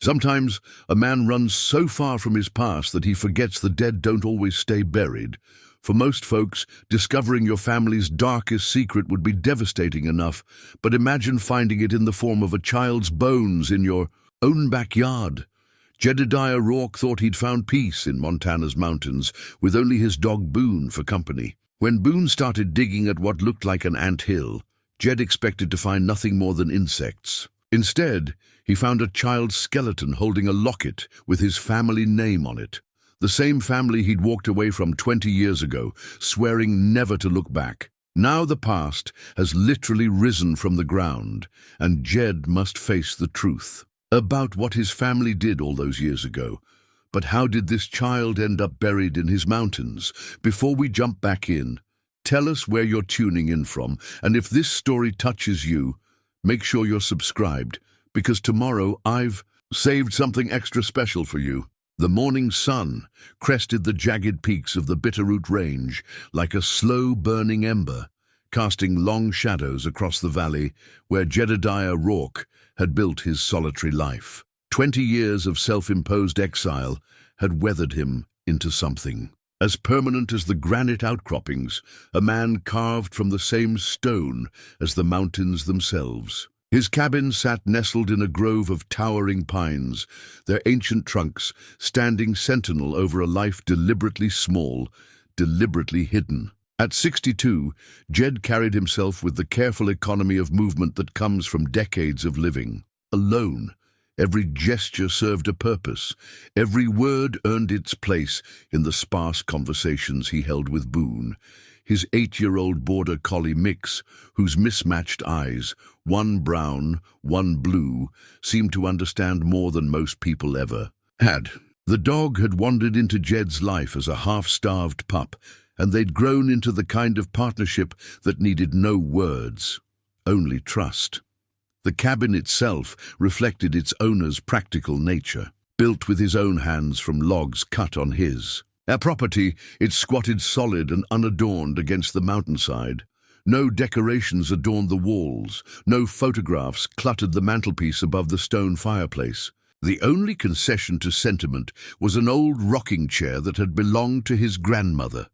Sometimes a man runs so far from his past that he forgets the dead don't always stay buried. For most folks, discovering your family's darkest secret would be devastating enough, but imagine finding it in the form of a child's bones in your own backyard. Jedediah Rourke thought he'd found peace in Montana's mountains, with only his dog Boone for company. When Boone started digging at what looked like an ant hill, Jed expected to find nothing more than insects. Instead, he found a child's skeleton holding a locket with his family name on it. The same family he'd walked away from 20 years ago, swearing never to look back. Now the past has literally risen from the ground, and Jed must face the truth about what his family did all those years ago. But how did this child end up buried in his mountains? Before we jump back in, tell us where you're tuning in from, and if this story touches you, make sure you're subscribed, because tomorrow I've saved something extra special for you. The morning sun crested the jagged peaks of the Bitterroot Range like a slow-burning ember, casting long shadows across the valley where Jedediah Rourke had built his solitary life. 20 years of self-imposed exile had weathered him into something as permanent as the granite outcroppings, a man carved from the same stone as the mountains themselves. His cabin sat nestled in a grove of towering pines, their ancient trunks standing sentinel over a life deliberately small, deliberately hidden. At 62, Jed carried himself with the careful economy of movement that comes from decades of living. Alone, every gesture served a purpose. Every word earned its place in the sparse conversations he held with Boone, his 8-year-old border collie mix, whose mismatched eyes, one brown, one blue, seemed to understand more than most people ever had. The dog had wandered into Jed's life as a half-starved pup, and they'd grown into the kind of partnership that needed no words, only trust. The cabin itself reflected its owner's practical nature, built with his own hands from logs cut on his. At property, it squatted solid and unadorned against the mountainside. No decorations adorned the walls, no photographs cluttered the mantelpiece above the stone fireplace. The only concession to sentiment was an old rocking chair that had belonged to his grandmother,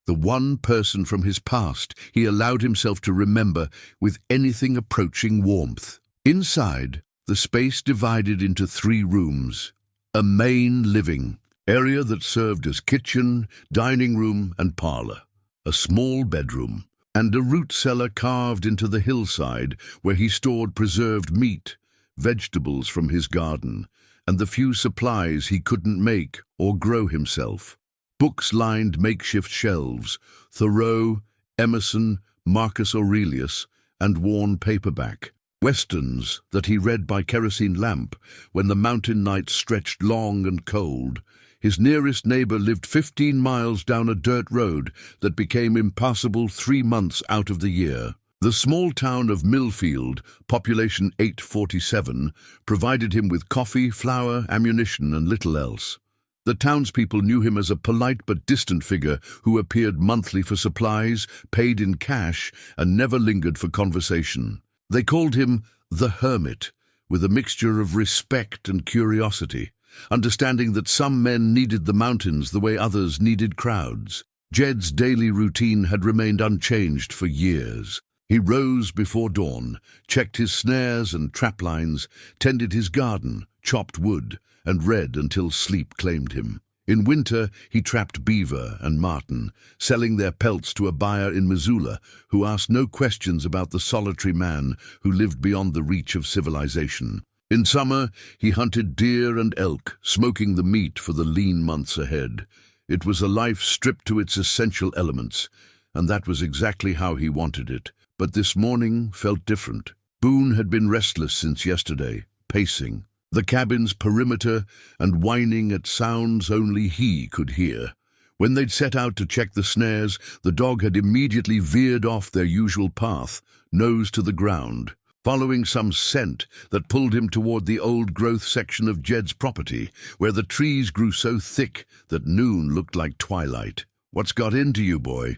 the one person from his past he allowed himself to remember with anything approaching warmth. Inside, the space divided into 3 rooms, a main living area that served as kitchen, dining room, and parlor, a small bedroom, and a root cellar carved into the hillside where he stored preserved meat, vegetables from his garden, and the few supplies he couldn't make or grow himself. Books lined makeshift shelves, Thoreau, Emerson, Marcus Aurelius, and worn paperback. Westerns that he read by kerosene lamp when the mountain nights stretched long and cold. His nearest neighbor lived 15 miles down a dirt road that became impassable 3 months out of the year. The small town of Millfield, population 847, provided him with coffee, flour, ammunition, and little else. The townspeople knew him as a polite but distant figure who appeared monthly for supplies, paid in cash, and never lingered for conversation. They called him the Hermit, with a mixture of respect and curiosity, understanding that some men needed the mountains the way others needed crowds. Jed's daily routine had remained unchanged for years. He rose before dawn, checked his snares and trap lines, tended his garden, chopped wood, and read until sleep claimed him. In winter, he trapped beaver and marten, selling their pelts to a buyer in Missoula who asked no questions about the solitary man who lived beyond the reach of civilization. In summer, he hunted deer and elk, smoking the meat for the lean months ahead. It was a life stripped to its essential elements, and that was exactly how he wanted it. But this morning felt different. Boone had been restless since yesterday, pacing the cabin's perimeter and whining at sounds only he could hear. When they'd set out to check the snares, the dog had immediately veered off their usual path, nose to the ground, following some scent that pulled him toward the old-growth section of Jed's property, where the trees grew so thick that noon looked like twilight. "What's got into you, boy?"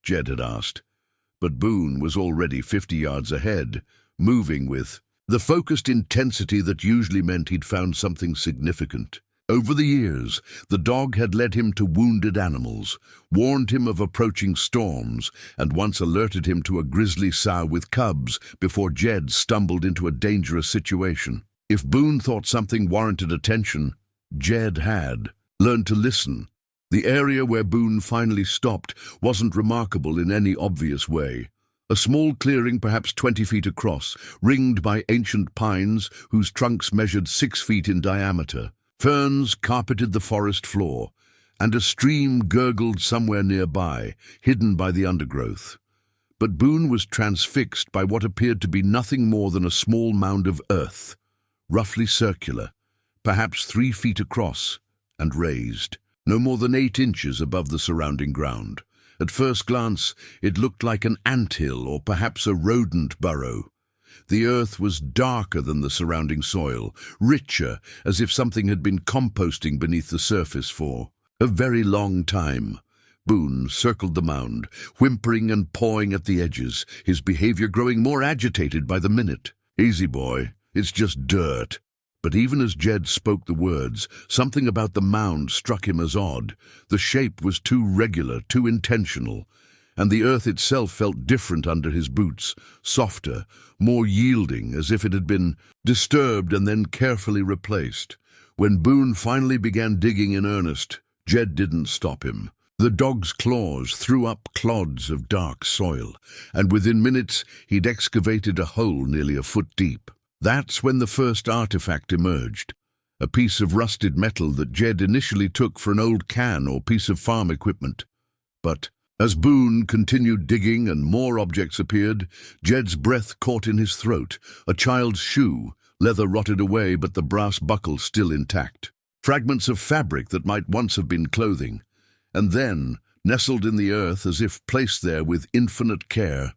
Jed had asked. But Boone was already 50 yards ahead, moving with the focused intensity that usually meant he'd found something significant. Over the years, the dog had led him to wounded animals, warned him of approaching storms, and once alerted him to a grizzly sow with cubs before Jed stumbled into a dangerous situation. If Boone thought something warranted attention, Jed had learned to listen. The area where Boone finally stopped wasn't remarkable in any obvious way. A small clearing perhaps 20 feet across, ringed by ancient pines whose trunks measured 6 feet in diameter. Ferns carpeted the forest floor, and a stream gurgled somewhere nearby, hidden by the undergrowth. But Boone was transfixed by what appeared to be nothing more than a small mound of earth, roughly circular, perhaps 3 feet across, and raised, no more than 8 inches above the surrounding ground. At first glance, it looked like an anthill or perhaps a rodent burrow. The earth was darker than the surrounding soil, richer, as if something had been composting beneath the surface for a very long time. Boone circled the mound, whimpering and pawing at the edges, his behavior growing more agitated by the minute. "Easy, boy. It's just dirt." But even as Jed spoke the words, something about the mound struck him as odd. The shape was too regular, too intentional, and the earth itself felt different under his boots, softer, more yielding, as if it had been disturbed and then carefully replaced. When Boone finally began digging in earnest, Jed didn't stop him. The dog's claws threw up clods of dark soil, and within minutes he'd excavated a hole nearly a foot deep. That's when the first artifact emerged, a piece of rusted metal that Jed initially took for an old can or piece of farm equipment. But as Boone continued digging and more objects appeared, Jed's breath caught in his throat. A child's shoe, leather rotted away but the brass buckle still intact. Fragments of fabric that might once have been clothing. And then, nestled in the earth as if placed there with infinite care,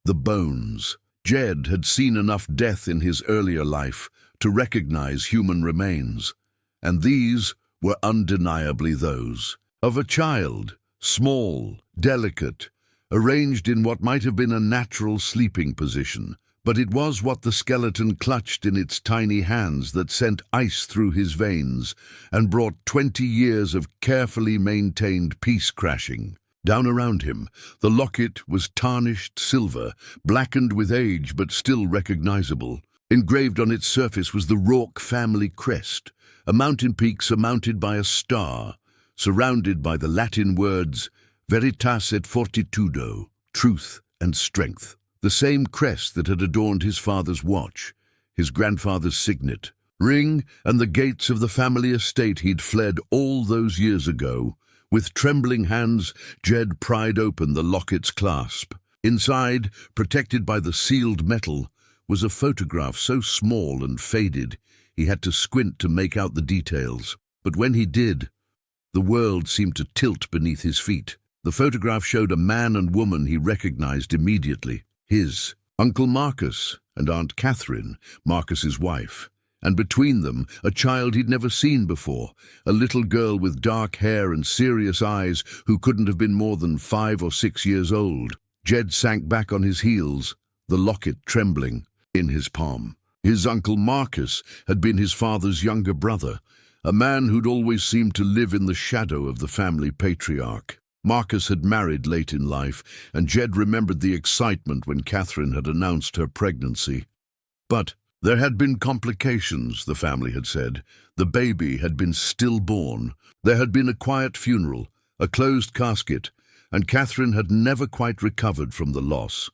the bones. Jed had seen enough death in his earlier life to recognize human remains, and these were undeniably those of a child, small, delicate, arranged in what might have been a natural sleeping position, but it was what the skeleton clutched in its tiny hands that sent ice through his veins and brought 20 years of carefully maintained peace crashing. Down around him, the locket was tarnished silver, blackened with age but still recognizable. Engraved on its surface was the Rourke family crest, a mountain peak surmounted by a star, surrounded by the Latin words Veritas et Fortitudo, truth and strength. The same crest that had adorned his father's watch, his grandfather's signet, ring, and the gates of the family estate he'd fled all those years ago. With trembling hands, Jed pried open the locket's clasp. Inside, protected by the sealed metal, was a photograph so small and faded he had to squint to make out the details. But when he did, the world seemed to tilt beneath his feet. The photograph showed a man and woman he recognized immediately. His Uncle Marcus and Aunt Catherine, Marcus's wife. And between them, a child he'd never seen before, a little girl with dark hair and serious eyes who couldn't have been more than 5 or 6 years old. Jed sank back on his heels, the locket trembling in his palm. His Uncle Marcus had been his father's younger brother, a man who'd always seemed to live in the shadow of the family patriarch. Marcus had married late in life, and Jed remembered the excitement when Catherine had announced her pregnancy. But there had been complications, the family had said. The baby had been stillborn. There had been a quiet funeral, a closed casket, and Catherine had never quite recovered from the loss.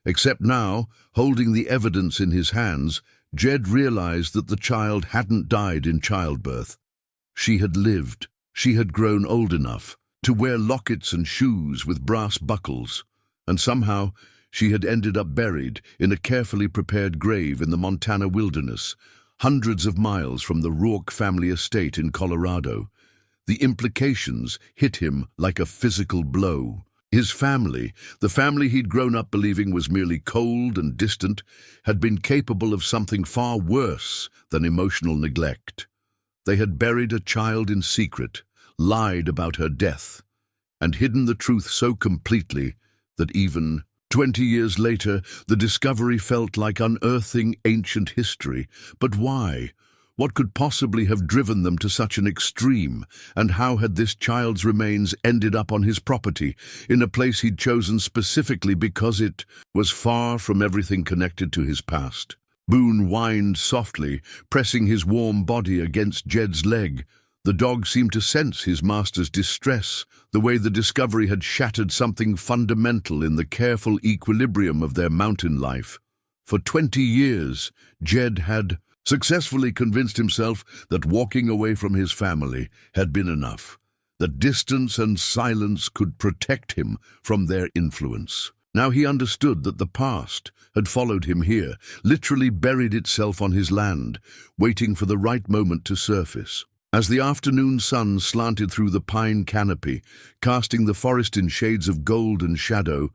Except now, holding the evidence in his hands, Jed realized that the child hadn't died in childbirth. She had lived. She had grown old enough to wear lockets and shoes with brass buckles, and somehow she had ended up buried in a carefully prepared grave in the Montana wilderness, hundreds of miles from the Rourke family estate in Colorado. The implications hit him like a physical blow. His family, the family he'd grown up believing was merely cold and distant, had been capable of something far worse than emotional neglect. They had buried a child in secret, lied about her death, and hidden the truth so completely that even 20 years later, the discovery felt like unearthing ancient history. But why? What could possibly have driven them to such an extreme? And how had this child's remains ended up on his property, in a place he'd chosen specifically because it was far from everything connected to his past? Boone whined softly, pressing his warm body against Jed's leg. The dog seemed to sense his master's distress, the way the discovery had shattered something fundamental in the careful equilibrium of their mountain life. For 20 years, Jed had successfully convinced himself that walking away from his family had been enough, that distance and silence could protect him from their influence. Now he understood that the past had followed him here, literally buried itself on his land, waiting for the right moment to surface. As the afternoon sun slanted through the pine canopy, casting the forest in shades of gold and shadow,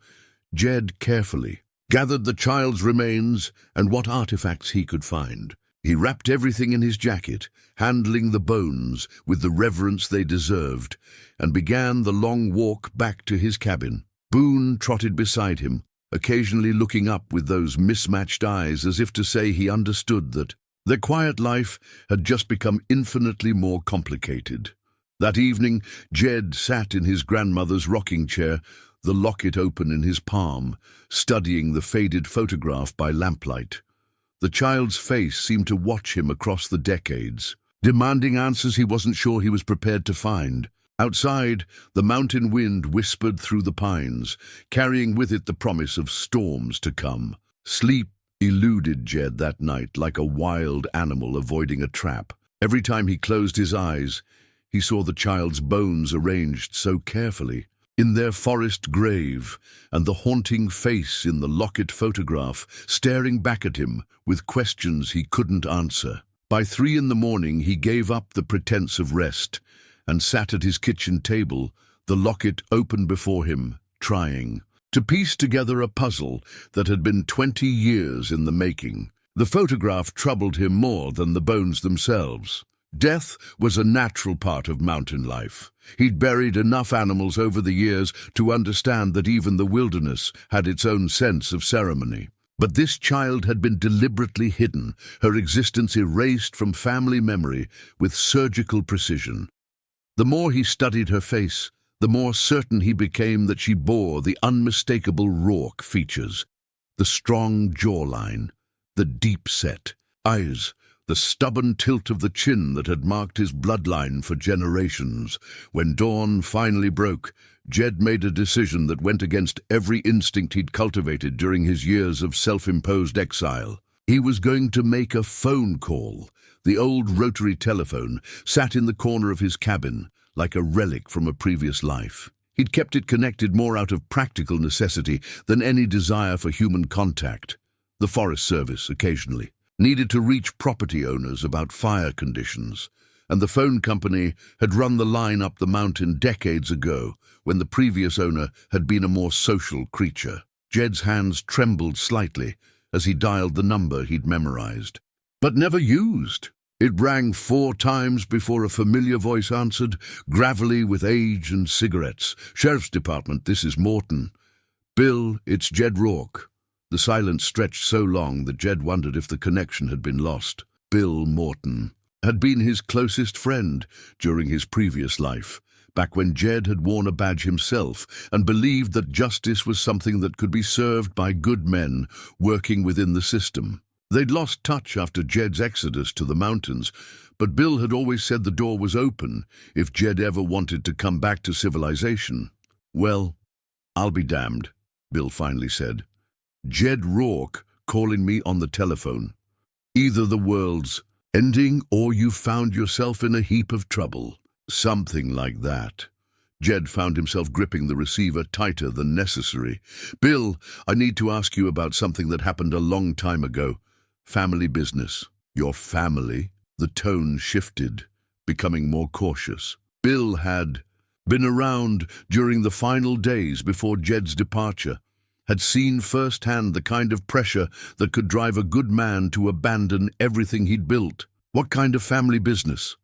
Jed carefully gathered the child's remains and what artifacts he could find. He wrapped everything in his jacket, handling the bones with the reverence they deserved, and began the long walk back to his cabin. Boone trotted beside him, occasionally looking up with those mismatched eyes as if to say he understood that their quiet life had just become infinitely more complicated. That evening, Jed sat in his grandmother's rocking chair, the locket open in his palm, studying the faded photograph by lamplight. The child's face seemed to watch him across the decades, demanding answers he wasn't sure he was prepared to find. Outside, the mountain wind whispered through the pines, carrying with it the promise of storms to come. Sleep eluded Jed that night like a wild animal avoiding a trap. Every time he closed his eyes, he saw the child's bones arranged so carefully in their forest grave, and the haunting face in the locket photograph staring back at him with questions he couldn't answer. By 3 in the morning, he gave up the pretense of rest and sat at his kitchen table, the locket open before him, trying to piece together a puzzle that had been 20 years in the making. The photograph troubled him more than the bones themselves. Death was a natural part of mountain life. He'd buried enough animals over the years to understand that even the wilderness had its own sense of ceremony. But this child had been deliberately hidden, her existence erased from family memory with surgical precision. The more he studied her face, the more certain he became that she bore the unmistakable Rourke features. The strong jawline, the deep-set eyes, the stubborn tilt of the chin that had marked his bloodline for generations. When dawn finally broke, Jed made a decision that went against every instinct he'd cultivated during his years of self-imposed exile. He was going to make a phone call. The old rotary telephone sat in the corner of his cabin, like a relic from a previous life. He'd kept it connected more out of practical necessity than any desire for human contact. The Forest Service, occasionally, needed to reach property owners about fire conditions, and the phone company had run the line up the mountain decades ago when the previous owner had been a more social creature. Jed's hands trembled slightly as he dialed the number he'd memorized, but never used. It rang 4 times before a familiar voice answered, gravelly with age and cigarettes. "Sheriff's Department, this is Morton." "Bill, it's Jed Rourke." The silence stretched so long that Jed wondered if the connection had been lost. Bill Morton had been his closest friend during his previous life, back when Jed had worn a badge himself and believed that justice was something that could be served by good men working within the system. They'd lost touch after Jed's exodus to the mountains, but Bill had always said the door was open if Jed ever wanted to come back to civilization. "Well, I'll be damned," Bill finally said. "Jed Rourke calling me on the telephone. Either the world's ending or you found yourself in a heap of trouble." Something like that. Jed found himself gripping the receiver tighter than necessary. "Bill, I need to ask you about something that happened a long time ago. Family business." "Your family?" The tone shifted, becoming more cautious. Bill had been around during the final days before Jed's departure, had seen firsthand the kind of pressure that could drive a good man to abandon everything he'd built. "What kind of family business?"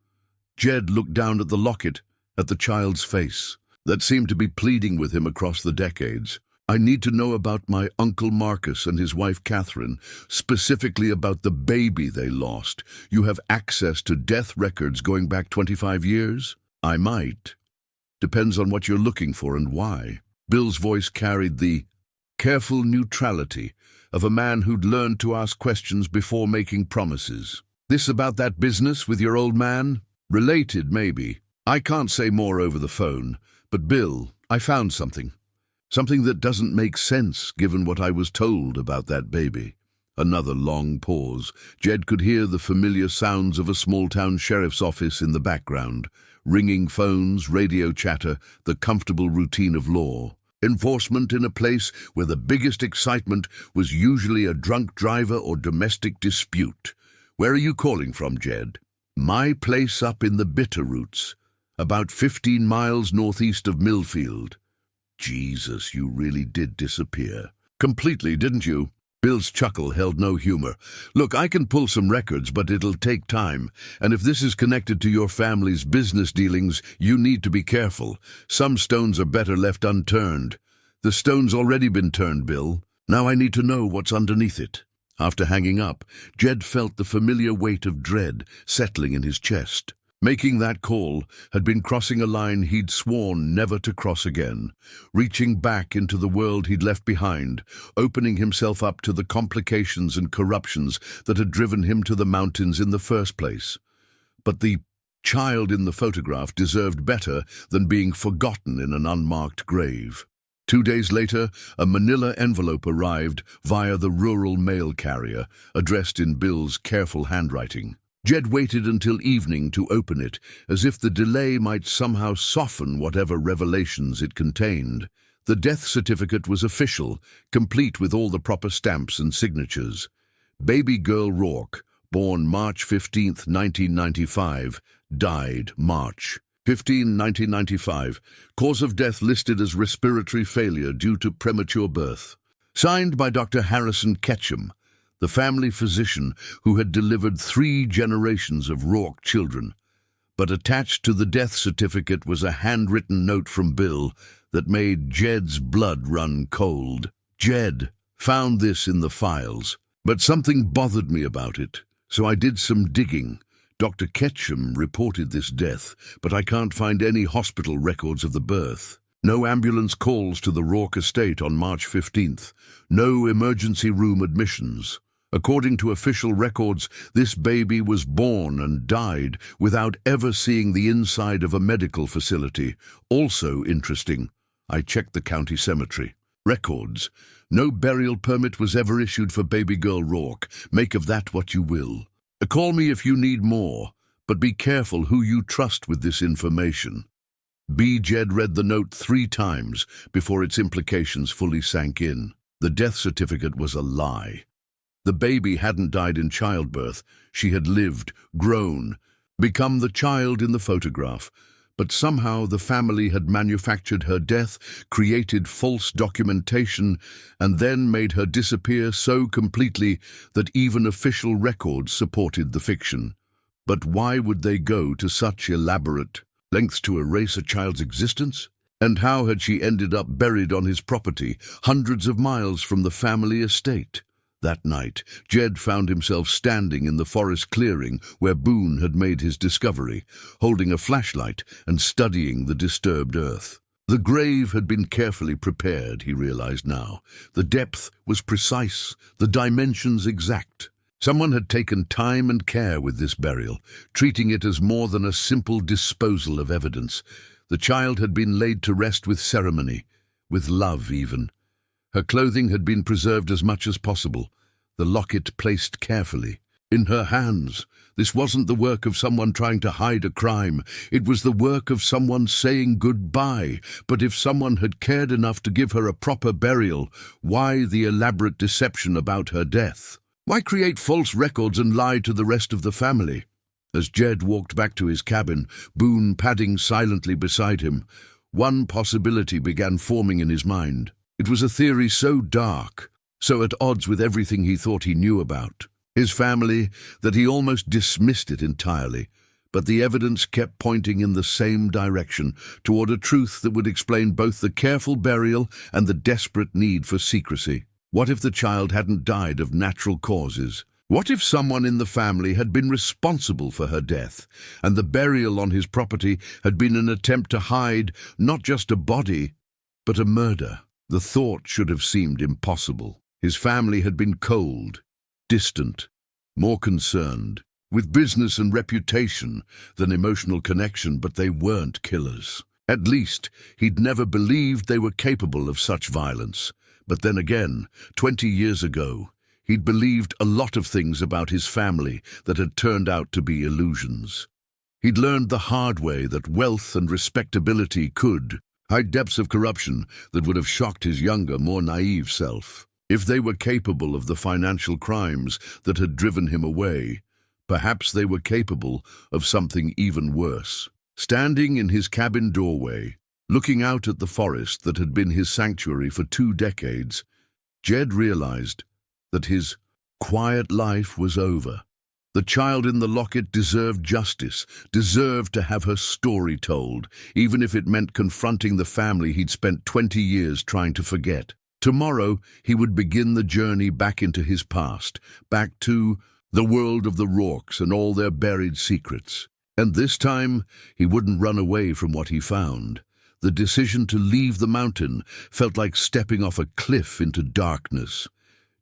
Jed looked down at the locket, at the child's face, that seemed to be pleading with him across the decades. I need to know about my Uncle Marcus and his wife Catherine, specifically about the baby they lost. You have access to death records going back 25 years? I might. Depends on what you're looking for and why. Bill's voice carried the careful neutrality of a man who'd learned to ask questions before making promises. This about that business with your old man? Related, maybe. I can't say more over the phone, but Bill, I found something. Something that doesn't make sense given what I was told about that baby. Another long pause. Jed could hear the familiar sounds of a small-town sheriff's office in the background. Ringing phones, radio chatter, the comfortable routine of law. Enforcement in a place where the biggest excitement was usually a drunk driver or domestic dispute. Where are you calling from, Jed? My place up in the Bitterroots, about 15 miles northeast of Millfield. Jesus, you really did disappear. Completely, didn't you? Bill's chuckle held no humor. Look, I can pull some records, but it'll take time. And if this is connected to your family's business dealings, you need to be careful. Some stones are better left unturned. The stone's already been turned, Bill. Now I need to know what's underneath it. After hanging up, Jed felt the familiar weight of dread settling in his chest. Making that call had been crossing a line he'd sworn never to cross again, reaching back into the world he'd left behind, opening himself up to the complications and corruptions that had driven him to the mountains in the first place. But the child in the photograph deserved better than being forgotten in an unmarked grave. 2 days later, a manila envelope arrived via the rural mail carrier, addressed in Bill's careful handwriting. Jed waited until evening to open it, as if the delay might somehow soften whatever revelations it contained. The death certificate was official, complete with all the proper stamps and signatures. Baby girl Rourke, born March 15, 1995, died March 15, 1995. Cause of death listed as respiratory failure due to premature birth. Signed by Dr. Harrison Ketchum, the family physician who had delivered 3 generations of Rourke children. But attached to the death certificate was a handwritten note from Bill that made Jed's blood run cold. Jed found this in the files, but something bothered me about it, so I did some digging. Dr. Ketchum reported this death, but I can't find any hospital records of the birth. No ambulance calls to the Rourke estate on March 15th. No emergency room admissions. According to official records, this baby was born and died without ever seeing the inside of a medical facility. Also interesting, I checked the county cemetery. Records. No burial permit was ever issued for baby girl Rourke. Make of that what you will. Call me if you need more, but be careful who you trust with this information. Jed read the note 3 times before its implications fully sank in. The death certificate was a lie. The baby hadn't died in childbirth. She had lived, grown, become the child in the photograph. But somehow the family had manufactured her death, created false documentation, and then made her disappear so completely that even official records supported the fiction. But why would they go to such elaborate lengths to erase a child's existence? And how had she ended up buried on his property, hundreds of miles from the family estate? That night, Jed found himself standing in the forest clearing where Boone had made his discovery, holding a flashlight and studying the disturbed earth. The grave had been carefully prepared, he realized now. The depth was precise, the dimensions exact. Someone had taken time and care with this burial, treating it as more than a simple disposal of evidence. The child had been laid to rest with ceremony, with love even. Her clothing had been preserved as much as possible, the locket placed carefully. In her hands, this wasn't the work of someone trying to hide a crime. It was the work of someone saying goodbye. But if someone had cared enough to give her a proper burial, why the elaborate deception about her death? Why create false records and lie to the rest of the family? As Jed walked back to his cabin, Boone padding silently beside him, one possibility began forming in his mind. It was a theory so dark, so at odds with everything he thought he knew about his family, that he almost dismissed it entirely. but the evidence kept pointing in the same direction, toward a truth that would explain both the careful burial and the desperate need for secrecy. What if the child hadn't died of natural causes? What if someone in the family had been responsible for her death, and the burial on his property had been an attempt to hide not just a body, but a murder? The thought should have seemed impossible. His family had been cold, distant, more concerned with business and reputation than emotional connection, but they weren't killers. At least, he'd never believed they were capable of such violence. But then again, 20 years ago, he'd believed a lot of things about his family that had turned out to be illusions. He'd learned the hard way that wealth and respectability could hide depths of corruption that would have shocked his younger, more naive self. If they were capable of the financial crimes that had driven him away, perhaps they were capable of something even worse. Standing in his cabin doorway, looking out at the forest that had been his sanctuary for 2 decades, Jed realized that his quiet life was over. The child in the locket deserved justice, deserved to have her story told, even if it meant confronting the family he'd spent 20 years trying to forget. Tomorrow, he would begin the journey back into his past, back to the world of the Rourkes and all their buried secrets. And this time, he wouldn't run away from what he found. The decision to leave the mountain felt like stepping off a cliff into darkness.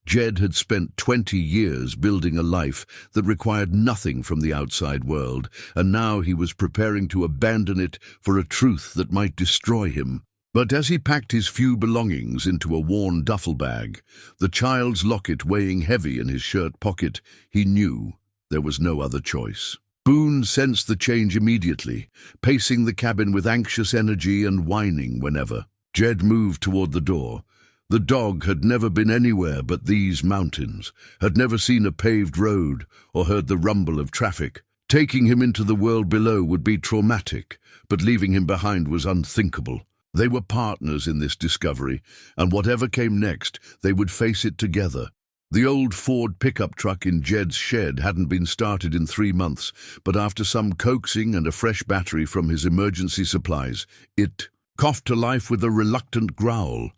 Jed had spent 20 years building a life that required nothing from the outside world, and now he was preparing to abandon it for a truth that might destroy him. But as he packed his few belongings into a worn duffel bag, the child's locket weighing heavy in his shirt pocket, he knew there was no other choice. Boone sensed the change immediately, pacing the cabin with anxious energy and whining whenever. Jed moved toward the door. The dog had never been anywhere but these mountains, had never seen a paved road or heard the rumble of traffic. Taking him into the world below would be traumatic, but leaving him behind was unthinkable. They were partners in this discovery, and whatever came next, they would face it together. The old Ford pickup truck in Jed's shed hadn't been started in 3 months, but after some coaxing and a fresh battery from his emergency supplies, it coughed to life with a reluctant growl.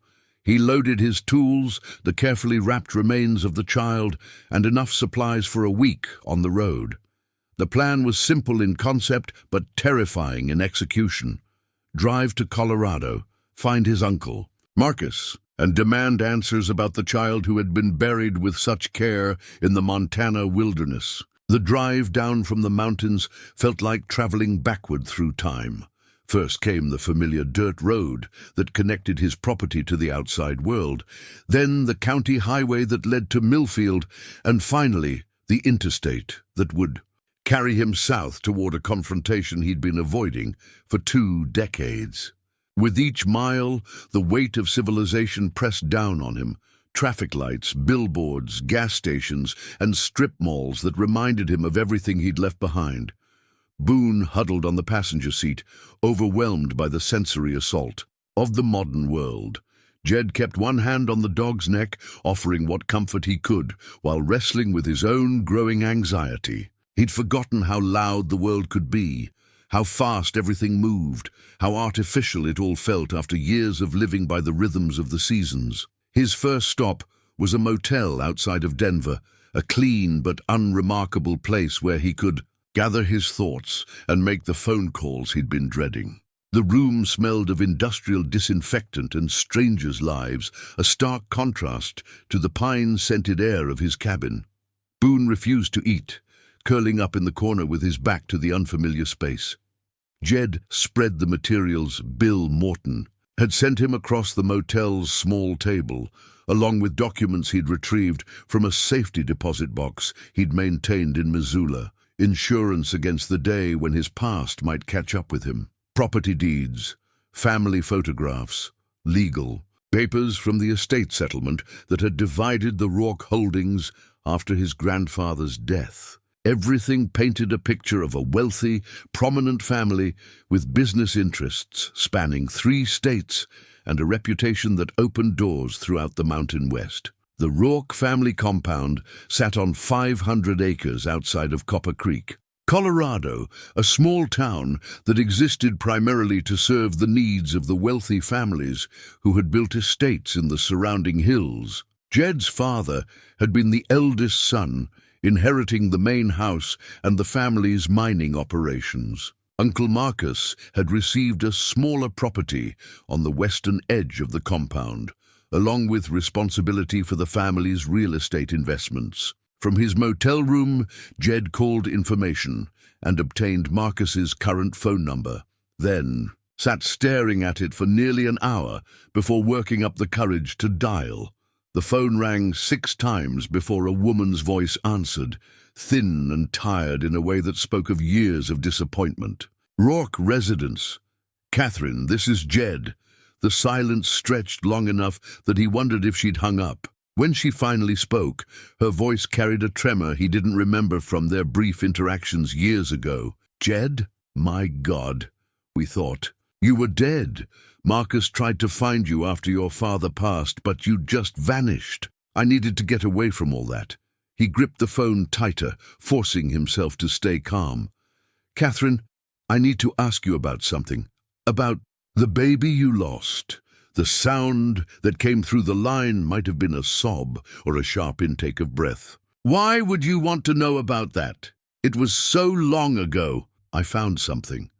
He loaded his tools, the carefully wrapped remains of the child, and enough supplies for a week on the road. The plan was simple in concept, but terrifying in execution. Drive to Colorado, find his uncle, Marcus, and demand answers about the child who had been buried with such care in the Montana wilderness. The drive down from the mountains felt like traveling backward through time. First came the familiar dirt road that connected his property to the outside world, then the county highway that led to Millfield, and finally the interstate that would carry him south toward a confrontation he'd been avoiding for 2 decades. With each mile, the weight of civilization pressed down on him. Traffic lights, billboards, gas stations, and strip malls that reminded him of everything he'd left behind. Boone huddled on the passenger seat, overwhelmed by the sensory assault of the modern world. Jed kept one hand on the dog's neck, offering what comfort he could, while wrestling with his own growing anxiety. He'd forgotten how loud the world could be, how fast everything moved, how artificial it all felt after years of living by the rhythms of the seasons. His first stop was a motel outside of Denver, a clean but unremarkable place where he could gather his thoughts and make the phone calls he'd been dreading. The room smelled of industrial disinfectant and strangers' lives, a stark contrast to the pine-scented air of his cabin. Boone refused to eat, curling up in the corner with his back to the unfamiliar space. Jed spread the materials Bill Morton had sent him across the motel's small table, along with documents he'd retrieved from a safety deposit box he'd maintained in Missoula, insurance against the day when his past might catch up with him. Property deeds, family photographs, legal papers from the estate settlement that had divided the Rourke holdings after his grandfather's death. Everything painted a picture of a wealthy, prominent family with business interests spanning 3 states and a reputation that opened doors throughout the Mountain West. The Rourke family compound sat on 500 acres outside of Copper Creek, Colorado, a small town that existed primarily to serve the needs of the wealthy families who had built estates in the surrounding hills. Jed's father had been the eldest son, inheriting the main house and the family's mining operations. Uncle Marcus had received a smaller property on the western edge of the compound, along with responsibility for the family's real estate investments. From his motel room, Jed called information and obtained Marcus's current phone number, then sat staring at it for nearly an hour before working up the courage to dial. The phone rang 6 times before a woman's voice answered, thin and tired in a way that spoke of years of disappointment. Rourke residence. "Catherine, this is Jed." The silence stretched long enough that he wondered if she'd hung up. When she finally spoke, her voice carried a tremor he didn't remember from their brief interactions years ago. "Jed? My God," we thought. "You were dead. Marcus tried to find you after your father passed, but you just vanished." I needed to get away from all that. He gripped the phone tighter, forcing himself to stay calm. "Catherine, I need to ask you about something. About the baby you lost." The sound that came through the line might have been a sob or a sharp intake of breath. "Why would you want to know about that? It was so long ago." I found something.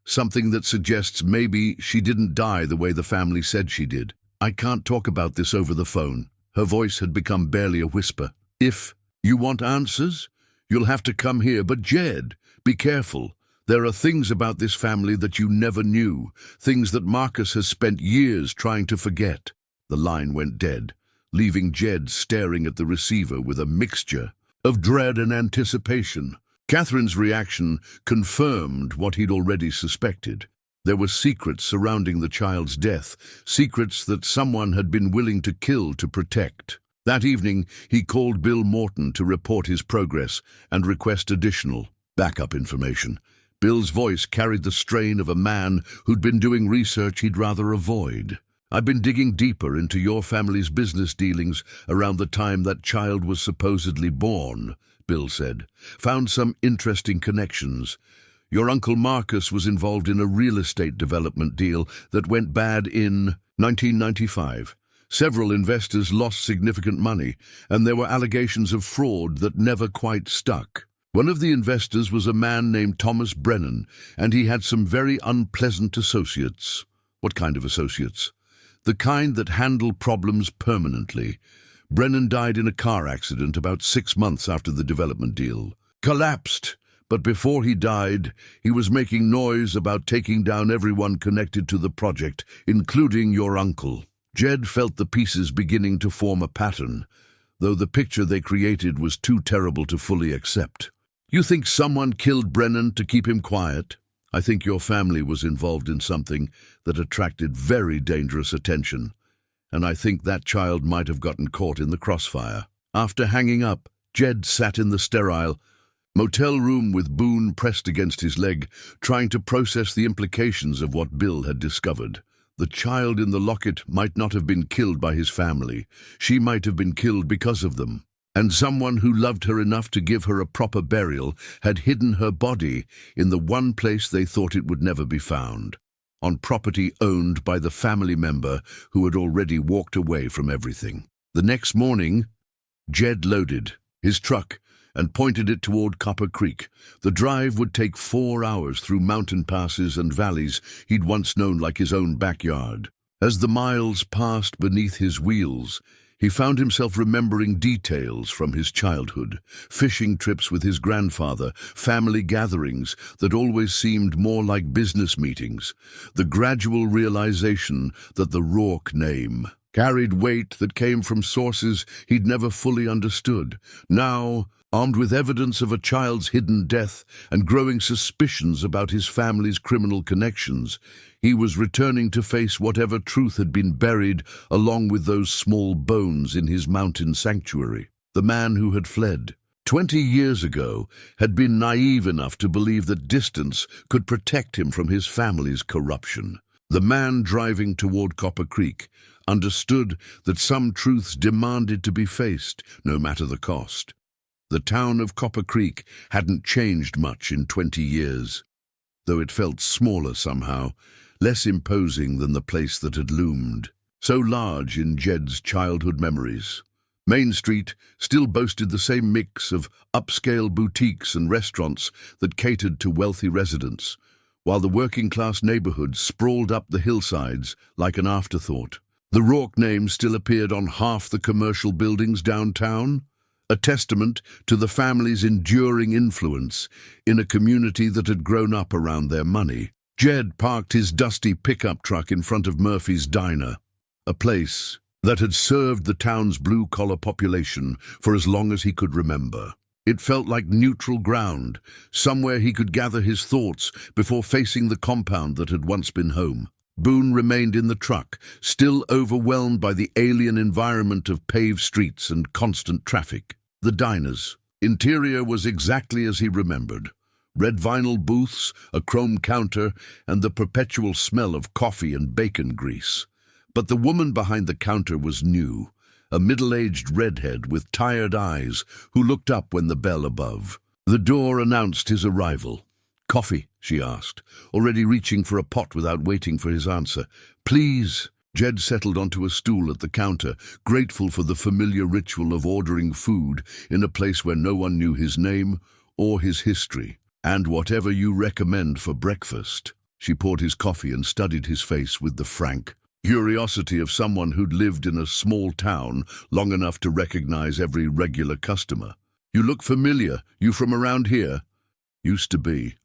Something that suggests maybe she didn't die the way the family said she did. "I can't talk about this over the phone." Her voice had become barely a whisper. "If you want answers, you'll have to come here. But Jed, be careful. There are things about this family that you never knew, things that Marcus has spent years trying to forget." The line went dead, leaving Jed staring at the receiver with a mixture of dread and anticipation. Catherine's reaction confirmed what he'd already suspected. There were secrets surrounding the child's death, secrets that someone had been willing to kill to protect. That evening, he called Bill Morton to report his progress and request additional backup information. Bill's voice carried the strain of a man who'd been doing research he'd rather avoid. "I've been digging deeper into your family's business dealings around the time that child was supposedly born," Bill said. "Found some interesting connections. Your Uncle Marcus was involved in a real estate development deal that went bad in 1995. Several investors lost significant money, and there were allegations of fraud that never quite stuck. One of the investors was a man named Thomas Brennan, and he had some very unpleasant associates." "What kind of associates?" "The kind that handle problems permanently. Brennan died in a car accident about 6 months after the development deal. Collapsed, but before he died, he was making noise about taking down everyone connected to the project, including your uncle." Jed felt the pieces beginning to form a pattern, though the picture they created was too terrible to fully accept. "You think someone killed Brennan to keep him quiet?" "I think your family was involved in something that attracted very dangerous attention, and I think that child might have gotten caught in the crossfire." After hanging up, Jed sat in the sterile motel room with Boone pressed against his leg, trying to process the implications of what Bill had discovered. The child in the locket might not have been killed by his family. She might have been killed because of them. And someone who loved her enough to give her a proper burial had hidden her body in the one place they thought it would never be found, on property owned by the family member who had already walked away from everything. The next morning, Jed loaded his truck and pointed it toward Copper Creek. The drive would take 4 hours through mountain passes and valleys he'd once known like his own backyard. As the miles passed beneath his wheels, he found himself remembering details from his childhood, fishing trips with his grandfather, family gatherings that always seemed more like business meetings, the gradual realization that the Rourke name carried weight that came from sources he'd never fully understood. Now, armed with evidence of a child's hidden death and growing suspicions about his family's criminal connections, he was returning to face whatever truth had been buried along with those small bones in his mountain sanctuary. The man who had fled 20 years ago had been naive enough to believe that distance could protect him from his family's corruption. The man driving toward Copper Creek understood that some truths demanded to be faced, no matter the cost. The town of Copper Creek hadn't changed much in 20 years, though it felt smaller somehow, less imposing than the place that had loomed, so large in Jed's childhood memories. Main Street still boasted the same mix of upscale boutiques and restaurants that catered to wealthy residents, while the working-class neighborhood sprawled up the hillsides like an afterthought. The Rourke name still appeared on half the commercial buildings downtown, a testament to the family's enduring influence in a community that had grown up around their money. Jed parked his dusty pickup truck in front of Murphy's Diner, a place that had served the town's blue-collar population for as long as he could remember. It felt like neutral ground, somewhere he could gather his thoughts before facing the compound that had once been home. Boone remained in the truck, still overwhelmed by the alien environment of paved streets and constant traffic. The diner's interior was exactly as he remembered. Red vinyl booths, a chrome counter, and the perpetual smell of coffee and bacon grease. But the woman behind the counter was new, a middle-aged redhead with tired eyes who looked up when the bell above the door announced his arrival. "Coffee?" she asked, already reaching for a pot without waiting for his answer. "Please." Jed settled onto a stool at the counter, grateful for the familiar ritual of ordering food in a place where no one knew his name or his history. "And whatever you recommend for breakfast." She poured his coffee and studied his face with the frank curiosity of someone who'd lived in a small town long enough to recognize every regular customer. "You look familiar. You from around here?" "Used to be.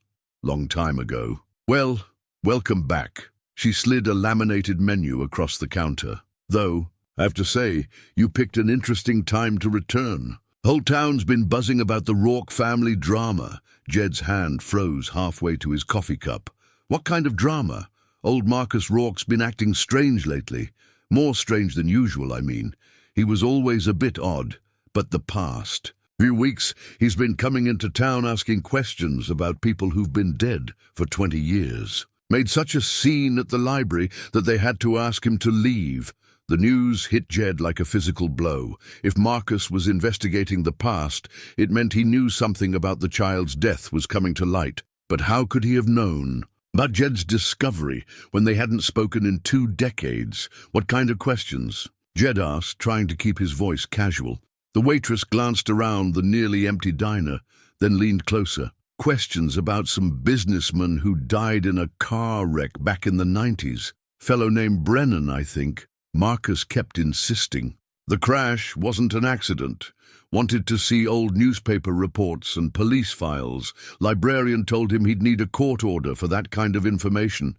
Long time ago." "Well, welcome back." She slid a laminated menu across the counter. "Though, I have to say, you picked an interesting time to return. Whole town's been buzzing about the Rourke family drama." Jed's hand froze halfway to his coffee cup. "What kind of drama? Old Marcus Rourke's been acting strange lately. More strange than usual, I mean. He was always a bit odd, but the past few weeks he's been coming into town asking questions about people who've been dead for 20 years. Made such a scene at the library that they had to ask him to leave." The news hit Jed like a physical blow. If Marcus was investigating the past, it meant he knew something about the child's death was coming to light. But how could he have known about Jed's discovery when they hadn't spoken in 2 decades? "What kind of questions?" Jed asked, trying to keep his voice casual. The waitress glanced around the nearly empty diner, then leaned closer. "Questions about some businessman who died in a car wreck back in the 90s. Fellow named Brennan, I think." Marcus kept insisting. The crash wasn't an accident. Wanted to see old newspaper reports and police files. Librarian told him he'd need a court order for that kind of information.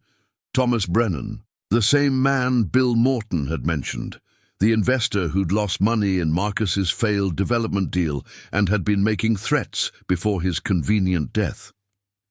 Thomas Brennan, the same man Bill Morton had mentioned. The investor who'd lost money in Marcus's failed development deal and had been making threats before his convenient death.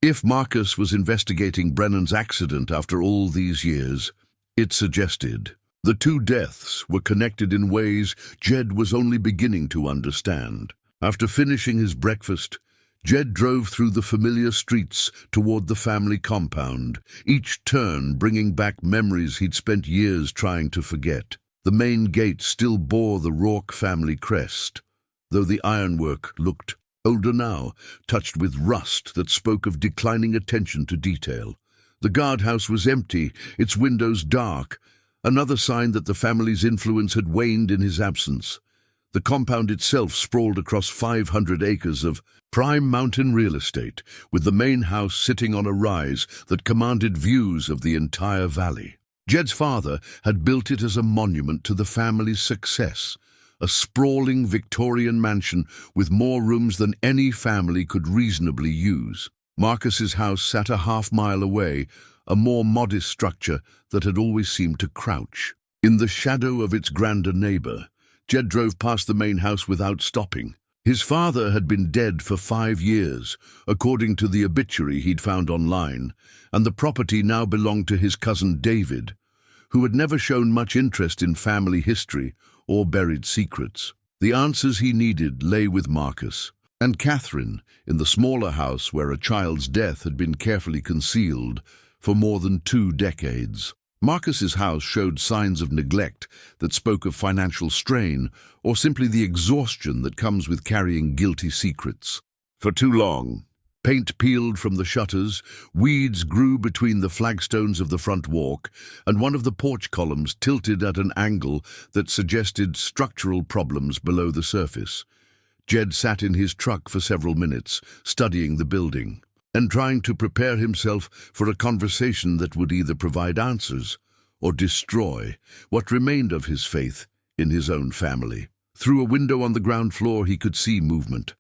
If Marcus was investigating Brennan's accident after all these years, it suggested the 2 deaths were connected in ways Jed was only beginning to understand. After finishing his breakfast, Jed drove through the familiar streets toward the family compound, each turn bringing back memories he'd spent years trying to forget. The main gate still bore the Rourke family crest, though the ironwork looked older now, touched with rust that spoke of declining attention to detail. The guardhouse was empty, its windows dark, another sign that the family's influence had waned in his absence. The compound itself sprawled across 500 acres of prime mountain real estate, with the main house sitting on a rise that commanded views of the entire valley. Jed's father had built it as a monument to the family's success, a sprawling Victorian mansion with more rooms than any family could reasonably use. Marcus's house sat a half-mile away, a more modest structure that had always seemed to crouch. In the shadow of its grander neighbor, Jed drove past the main house without stopping. His father had been dead for 5 years, according to the obituary he'd found online, and the property now belonged to his cousin David, who had never shown much interest in family history or buried secrets. The answers he needed lay with Marcus and Catherine in the smaller house where a child's death had been carefully concealed for more than 2 decades. Marcus's house showed signs of neglect that spoke of financial strain or simply the exhaustion that comes with carrying guilty secrets. For too long, paint peeled from the shutters, weeds grew between the flagstones of the front walk, and one of the porch columns tilted at an angle that suggested structural problems below the surface. Jed sat in his truck for several minutes, studying the building, and trying to prepare himself for a conversation that would either provide answers or destroy what remained of his faith in his own family. Through a window on the ground floor he could see movement.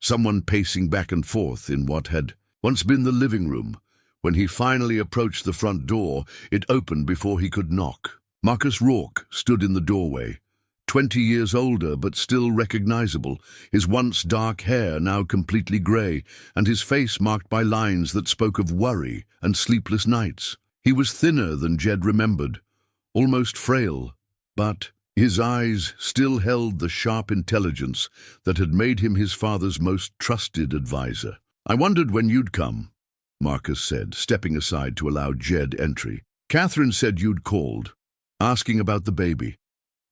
Someone pacing back and forth in what had once been the living room. When he finally approached the front door, it opened before he could knock. Marcus Rourke stood in the doorway, 20 years older but still recognizable, his once dark hair now completely grey, and his face marked by lines that spoke of worry and sleepless nights. He was thinner than Jed remembered, almost frail, but his eyes still held the sharp intelligence that had made him his father's most trusted advisor. "I wondered when you'd come," Marcus said, stepping aside to allow Jed entry. "Catherine said you'd called, asking about the baby.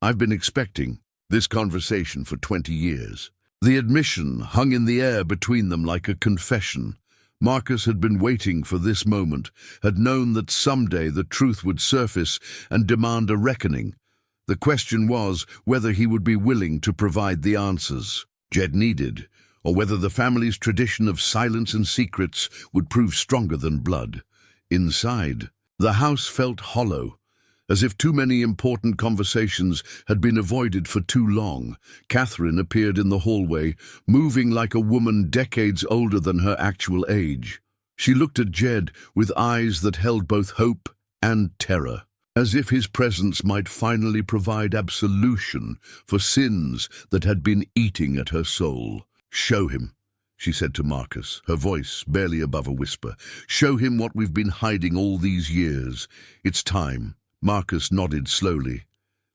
I've been expecting this conversation for 20 years. The admission hung in the air between them like a confession. Marcus had been waiting for this moment, had known that someday the truth would surface and demand a reckoning. The question was whether he would be willing to provide the answers Jed needed, or whether the family's tradition of silence and secrets would prove stronger than blood. Inside, the house felt hollow, as if too many important conversations had been avoided for too long. Catherine appeared in the hallway, moving like a woman decades older than her actual age. She looked at Jed with eyes that held both hope and terror, as if his presence might finally provide absolution for sins that had been eating at her soul. "Show him," she said to Marcus, her voice barely above a whisper. "Show him what we've been hiding all these years. It's time." Marcus nodded slowly,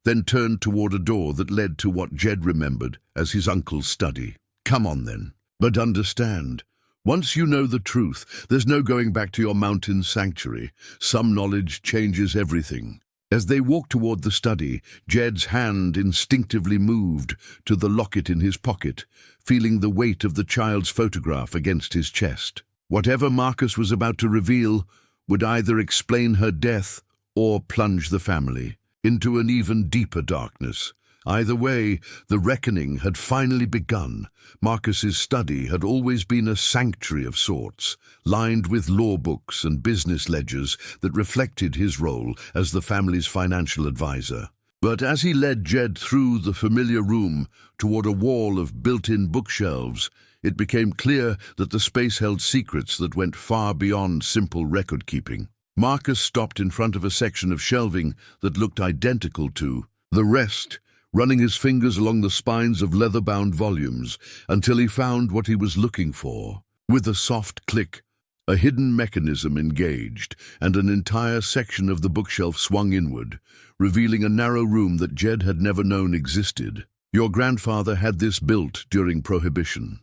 then turned toward a door that led to what Jed remembered as his uncle's study. "Come on then. But understand, once you know the truth, there's no going back to your mountain sanctuary. Some knowledge changes everything." As they walked toward the study, Jed's hand instinctively moved to the locket in his pocket, feeling the weight of the child's photograph against his chest. Whatever Marcus was about to reveal would either explain her death or plunge the family into an even deeper darkness. Either way, the reckoning had finally begun. Marcus's study had always been a sanctuary of sorts, lined with law books and business ledgers that reflected his role as the family's financial advisor. But as he led Jed through the familiar room toward a wall of built-in bookshelves, it became clear that the space held secrets that went far beyond simple record-keeping. Marcus stopped in front of a section of shelving that looked identical to the rest, running his fingers along the spines of leather-bound volumes until he found what he was looking for. With a soft click, a hidden mechanism engaged, and an entire section of the bookshelf swung inward, revealing a narrow room that Jed had never known existed. "Your grandfather had this built during Prohibition,"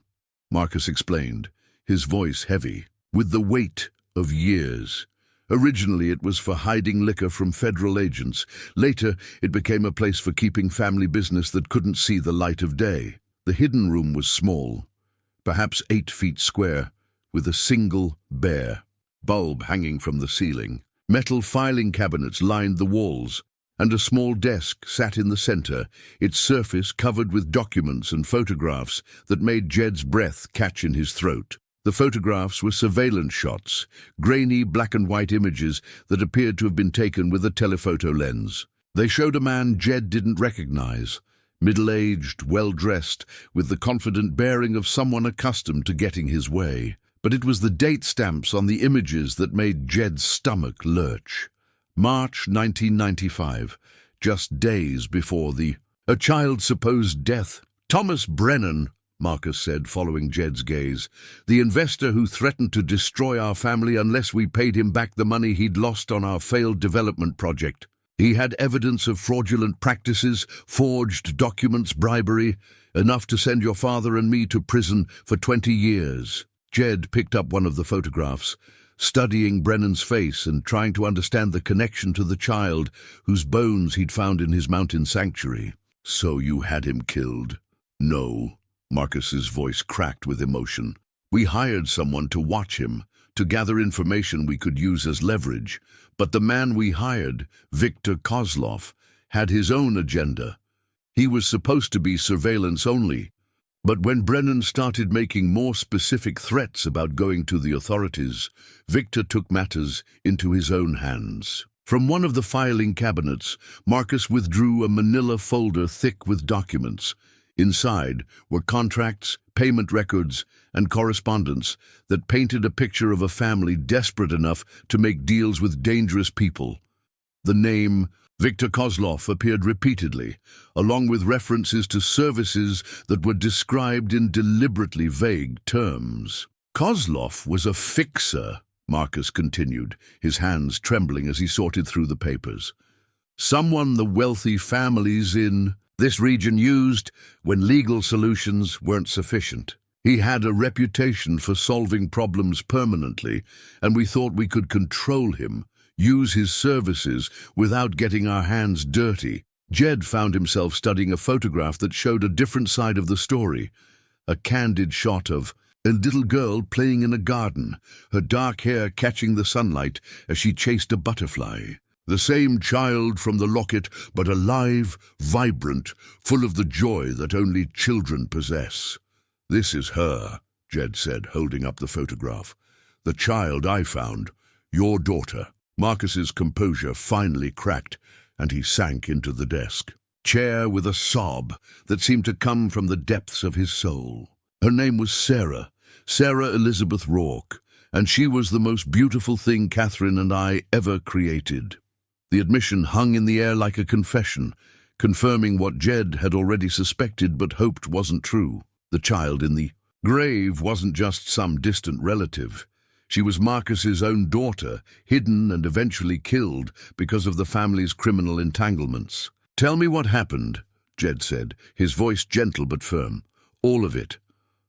Marcus explained, his voice heavy with the weight of years. "Originally, it was for hiding liquor from federal agents. Later, it became a place for keeping family business that couldn't see the light of day. The hidden room was small, perhaps 8 feet square, with a single bare bulb hanging from the ceiling. Metal filing cabinets lined the walls, and a small desk sat in the center, its surface covered with documents and photographs that made Jed's breath catch in his throat. The photographs were surveillance shots, grainy black-and-white images that appeared to have been taken with a telephoto lens. They showed a man Jed didn't recognize, middle-aged, well-dressed, with the confident bearing of someone accustomed to getting his way. But it was the date stamps on the images that made Jed's stomach lurch. March 1995, just days before a child's supposed death. "Thomas Brennan," Marcus said, following Jed's gaze, "the investor who threatened to destroy our family unless we paid him back the money he'd lost on our failed development project. He had evidence of fraudulent practices, forged documents, bribery, enough to send your father and me to prison for 20 years. Jed picked up one of the photographs, studying Brennan's face and trying to understand the connection to the child whose bones he'd found in his mountain sanctuary. "So you had him killed?" "No." Marcus's voice cracked with emotion. "We hired someone to watch him, to gather information we could use as leverage. But the man we hired, Victor Kozlov, had his own agenda. He was supposed to be surveillance only. But when Brennan started making more specific threats about going to the authorities, Victor took matters into his own hands." From one of the filing cabinets, Marcus withdrew a manila folder thick with documents. Inside were contracts, payment records, and correspondence that painted a picture of a family desperate enough to make deals with dangerous people. The name Victor Kozlov appeared repeatedly, along with references to services that were described in deliberately vague terms. "Kozlov was a fixer," Marcus continued, his hands trembling as he sorted through the papers. "Someone the wealthy families in this region used when legal solutions weren't sufficient. He had a reputation for solving problems permanently, and we thought we could control him, use his services without getting our hands dirty." Jed found himself studying a photograph that showed a different side of the story, a candid shot of a little girl playing in a garden, her dark hair catching the sunlight as she chased a butterfly. The same child from the locket, but alive, vibrant, full of the joy that only children possess. "This is her," Jed said, holding up the photograph. "The child I found, your daughter." Marcus's composure finally cracked, and he sank into the desk chair with a sob that seemed to come from the depths of his soul. Her name was Sarah Elizabeth Rourke, and she was the most beautiful thing Catherine and I ever created. The admission hung in the air like a confession, confirming what Jed had already suspected but hoped wasn't true. The child in the grave wasn't just some distant relative. She was Marcus's own daughter, hidden and eventually killed because of the family's criminal entanglements. "Tell me what happened," Jed said, his voice gentle but firm. "All of it."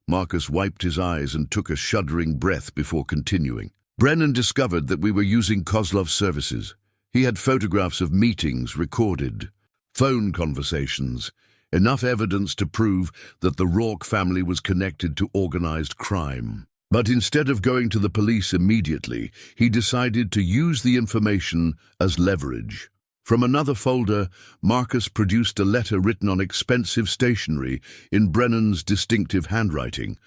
Marcus wiped his eyes and took a shuddering breath before continuing. "Brennan discovered that we were using Kozlov's services. He had photographs of meetings recorded, phone conversations, enough evidence to prove that the Rourke family was connected to organized crime. But instead of going to the police immediately, he decided to use the information as leverage. From another folder, Marcus produced a letter written on expensive stationery in Brennan's distinctive handwriting.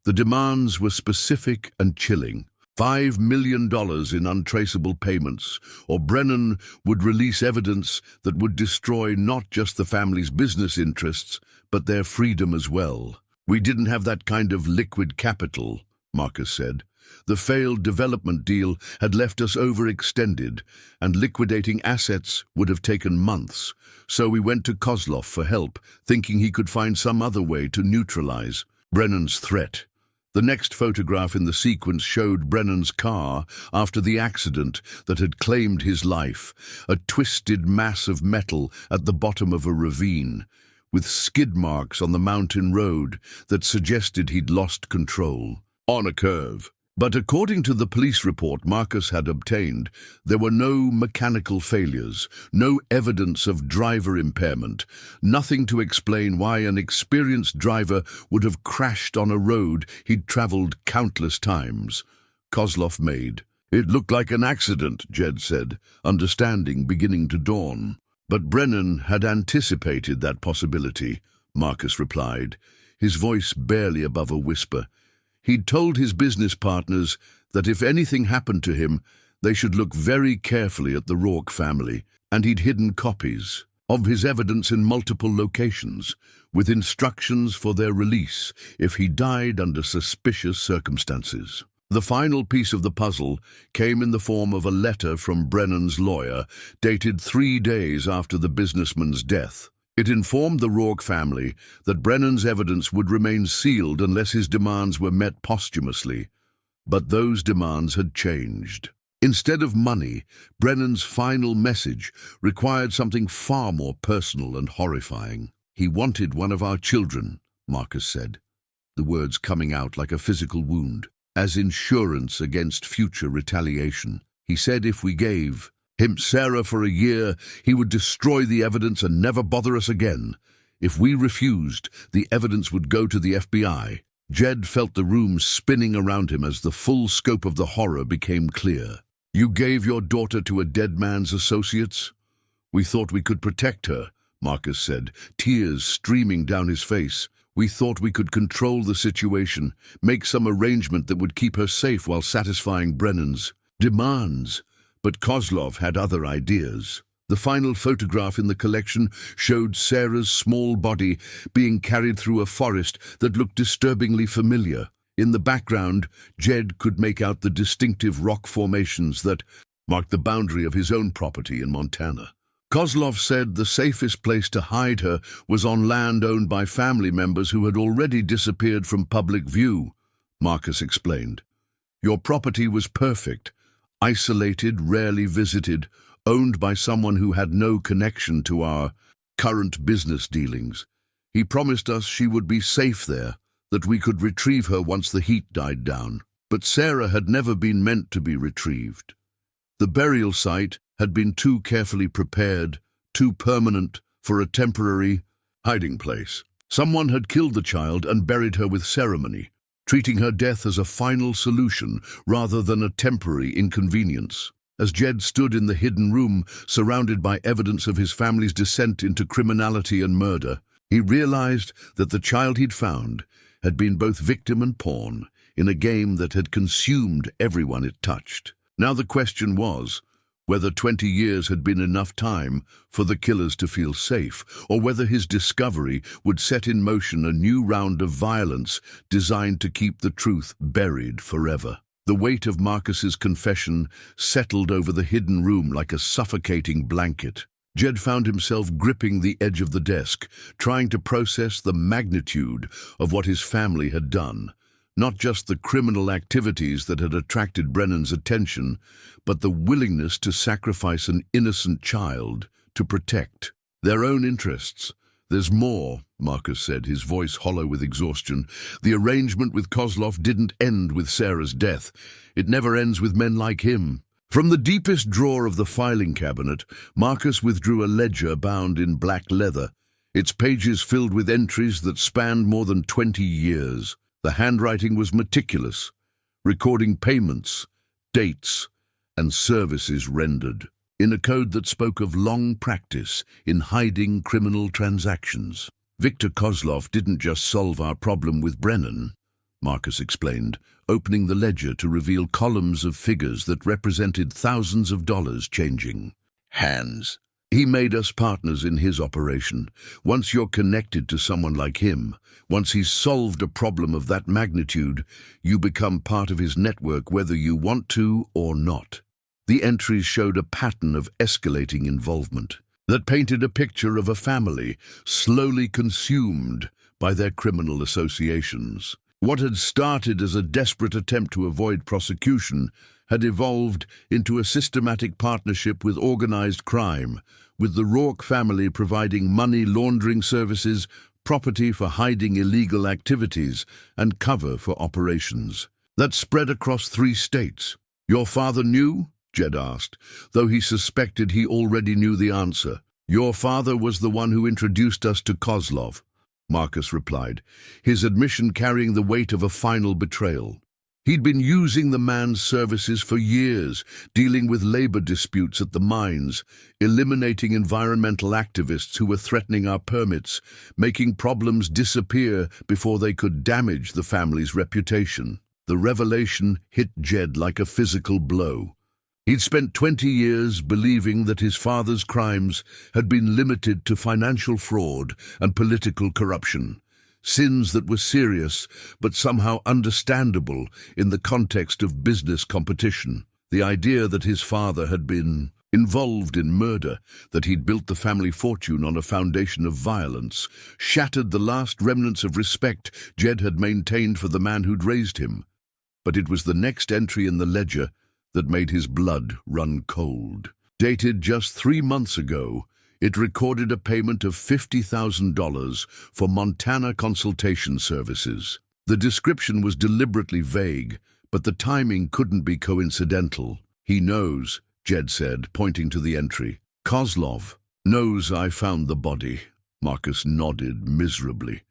The demands were specific and chilling. $5 million in untraceable payments, or Brennan would release evidence that would destroy not just the family's business interests, but their freedom as well. "We didn't have that kind of liquid capital," Marcus said. "The failed development deal had left us overextended, and liquidating assets would have taken months. So we went to Kozlov for help, thinking he could find some other way to neutralize Brennan's threat." The next photograph in the sequence showed Brennan's car after the accident that had claimed his life, a twisted mass of metal at the bottom of a ravine, with skid marks on the mountain road that suggested he'd lost control. On a curve. But according to the police report Marcus had obtained, there were no mechanical failures, no evidence of driver impairment, nothing to explain why an experienced driver would have crashed on a road he'd traveled countless times. Kozlov made. "It looked like an accident," Jed said, understanding beginning to dawn. "But Brennan had anticipated that possibility," Marcus replied, his voice barely above a whisper. He'd told his business partners that if anything happened to him, they should look very carefully at the Rourke family, and he'd hidden copies of his evidence in multiple locations, with instructions for their release if he died under suspicious circumstances. The final piece of the puzzle came in the form of a letter from Brennan's lawyer, dated 3 days after the businessman's death. It informed the Rourke family that Brennan's evidence would remain sealed unless his demands were met posthumously. But those demands had changed. Instead of money, Brennan's final message required something far more personal and horrifying. "He wanted one of our children," Marcus said, the words coming out like a physical wound. as insurance against future retaliation. He said if we gave him Sarah for a year, he would destroy the evidence and never bother us again. If we refused, the evidence would go to the FBI. Jed felt the room spinning around him as the full scope of the horror became clear. You gave your daughter to a dead man's associates? We thought we could protect her, Marcus said, tears streaming down his face. We thought we could control the situation, make some arrangement that would keep her safe while satisfying Brennan's demands. But Kozlov had other ideas. The final photograph in the collection showed Sarah's small body being carried through a forest that looked disturbingly familiar. In the background, Jed could make out the distinctive rock formations that marked the boundary of his own property in Montana. Kozlov said the safest place to hide her was on land owned by family members who had already disappeared from public view, Marcus explained. Your property was perfect, isolated, rarely visited, owned by someone who had no connection to our current business dealings. He promised us she would be safe there, that we could retrieve her once the heat died down. But Sarah had never been meant to be retrieved. The burial site had been too carefully prepared, too permanent for a temporary hiding place. Someone had killed the child and buried her with ceremony, treating her death as a final solution rather than a temporary inconvenience. As Jed stood in the hidden room, surrounded by evidence of his family's descent into criminality and murder, he realized that the child he'd found had been both victim and pawn in a game that had consumed everyone it touched. Now the question was whether 20 years had been enough time for the killers to feel safe, or whether his discovery would set in motion a new round of violence designed to keep the truth buried forever. The weight of Marcus's confession settled over the hidden room like a suffocating blanket. Jed found himself gripping the edge of the desk, trying to process the magnitude of what his family had done. Not just the criminal activities that had attracted Brennan's attention, but the willingness to sacrifice an innocent child to protect their own interests. There's more, Marcus said, his voice hollow with exhaustion. The arrangement with Kozlov didn't end with Sarah's death. It never ends with men like him. From the deepest drawer of the filing cabinet, Marcus withdrew a ledger bound in black leather, its pages filled with entries that spanned more than 20 years. The handwriting was meticulous, recording payments, dates, and services rendered, in a code that spoke of long practice in hiding criminal transactions. Victor Kozlov didn't just solve our problem with Brennan, Marcus explained, opening the ledger to reveal columns of figures that represented thousands of dollars changing hands. He made us partners in his operation. Once you're connected to someone like him, once he's solved a problem of that magnitude, you become part of his network whether you want to or not. The entries showed a pattern of escalating involvement that painted a picture of a family slowly consumed by their criminal associations. What had started as a desperate attempt to avoid prosecution had evolved into a systematic partnership with organized crime, with the Rourke family providing money laundering services, property for hiding illegal activities, and cover for operations. That spread across 3 states. Your father knew? Jed asked, though he suspected he already knew the answer. Your father was the one who introduced us to Kozlov, Marcus replied, his admission carrying the weight of a final betrayal. He'd been using the man's services for years, dealing with labor disputes at the mines, eliminating environmental activists who were threatening our permits, making problems disappear before they could damage the family's reputation. The revelation hit Jed like a physical blow. He'd spent 20 years believing that his father's crimes had been limited to financial fraud and political corruption. Sins that were serious, but somehow understandable in the context of business competition. The idea that his father had been involved in murder, that he'd built the family fortune on a foundation of violence, shattered the last remnants of respect Jed had maintained for the man who'd raised him. But it was the next entry in the ledger that made his blood run cold. Dated just 3 months ago, it recorded a payment of $50,000 for Montana consultation services. The description was deliberately vague, But the timing couldn't be coincidental. He knows, Jed said, pointing to the entry. Kozlov knows I found the body. Marcus nodded miserably.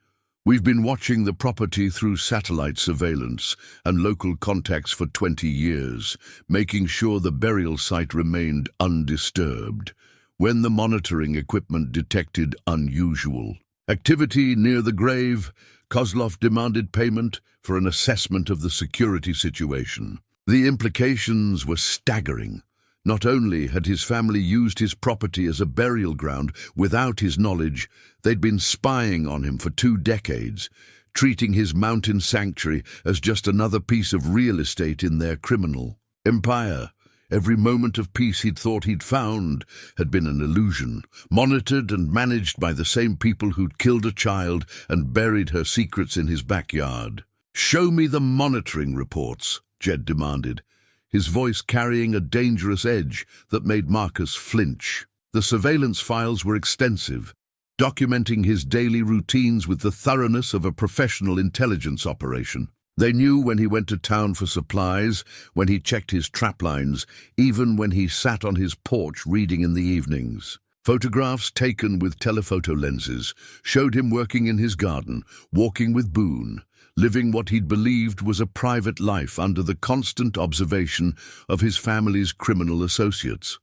We've been watching the property through satellite surveillance and local contacts for 20 years, making sure the burial site remained undisturbed. When the monitoring equipment detected unusual activity near the grave, Kozlov demanded payment for an assessment of the security situation. The implications were staggering. Not only had his family used his property as a burial ground without his knowledge, they'd been spying on him for 2 decades, treating his mountain sanctuary as just another piece of real estate in their criminal empire. Every moment of peace he'd thought he'd found had been an illusion, monitored and managed by the same people who'd killed a child and buried her secrets in his backyard. "Show me the monitoring reports," Jed demanded, his voice carrying a dangerous edge that made Marcus flinch. The surveillance files were extensive, documenting his daily routines with the thoroughness of a professional intelligence operation. They knew when he went to town for supplies, when he checked his trap lines, even when he sat on his porch reading in the evenings. Photographs taken with telephoto lenses showed him working in his garden, walking with Boone, living what he'd believed was a private life under the constant observation of his family's criminal associates.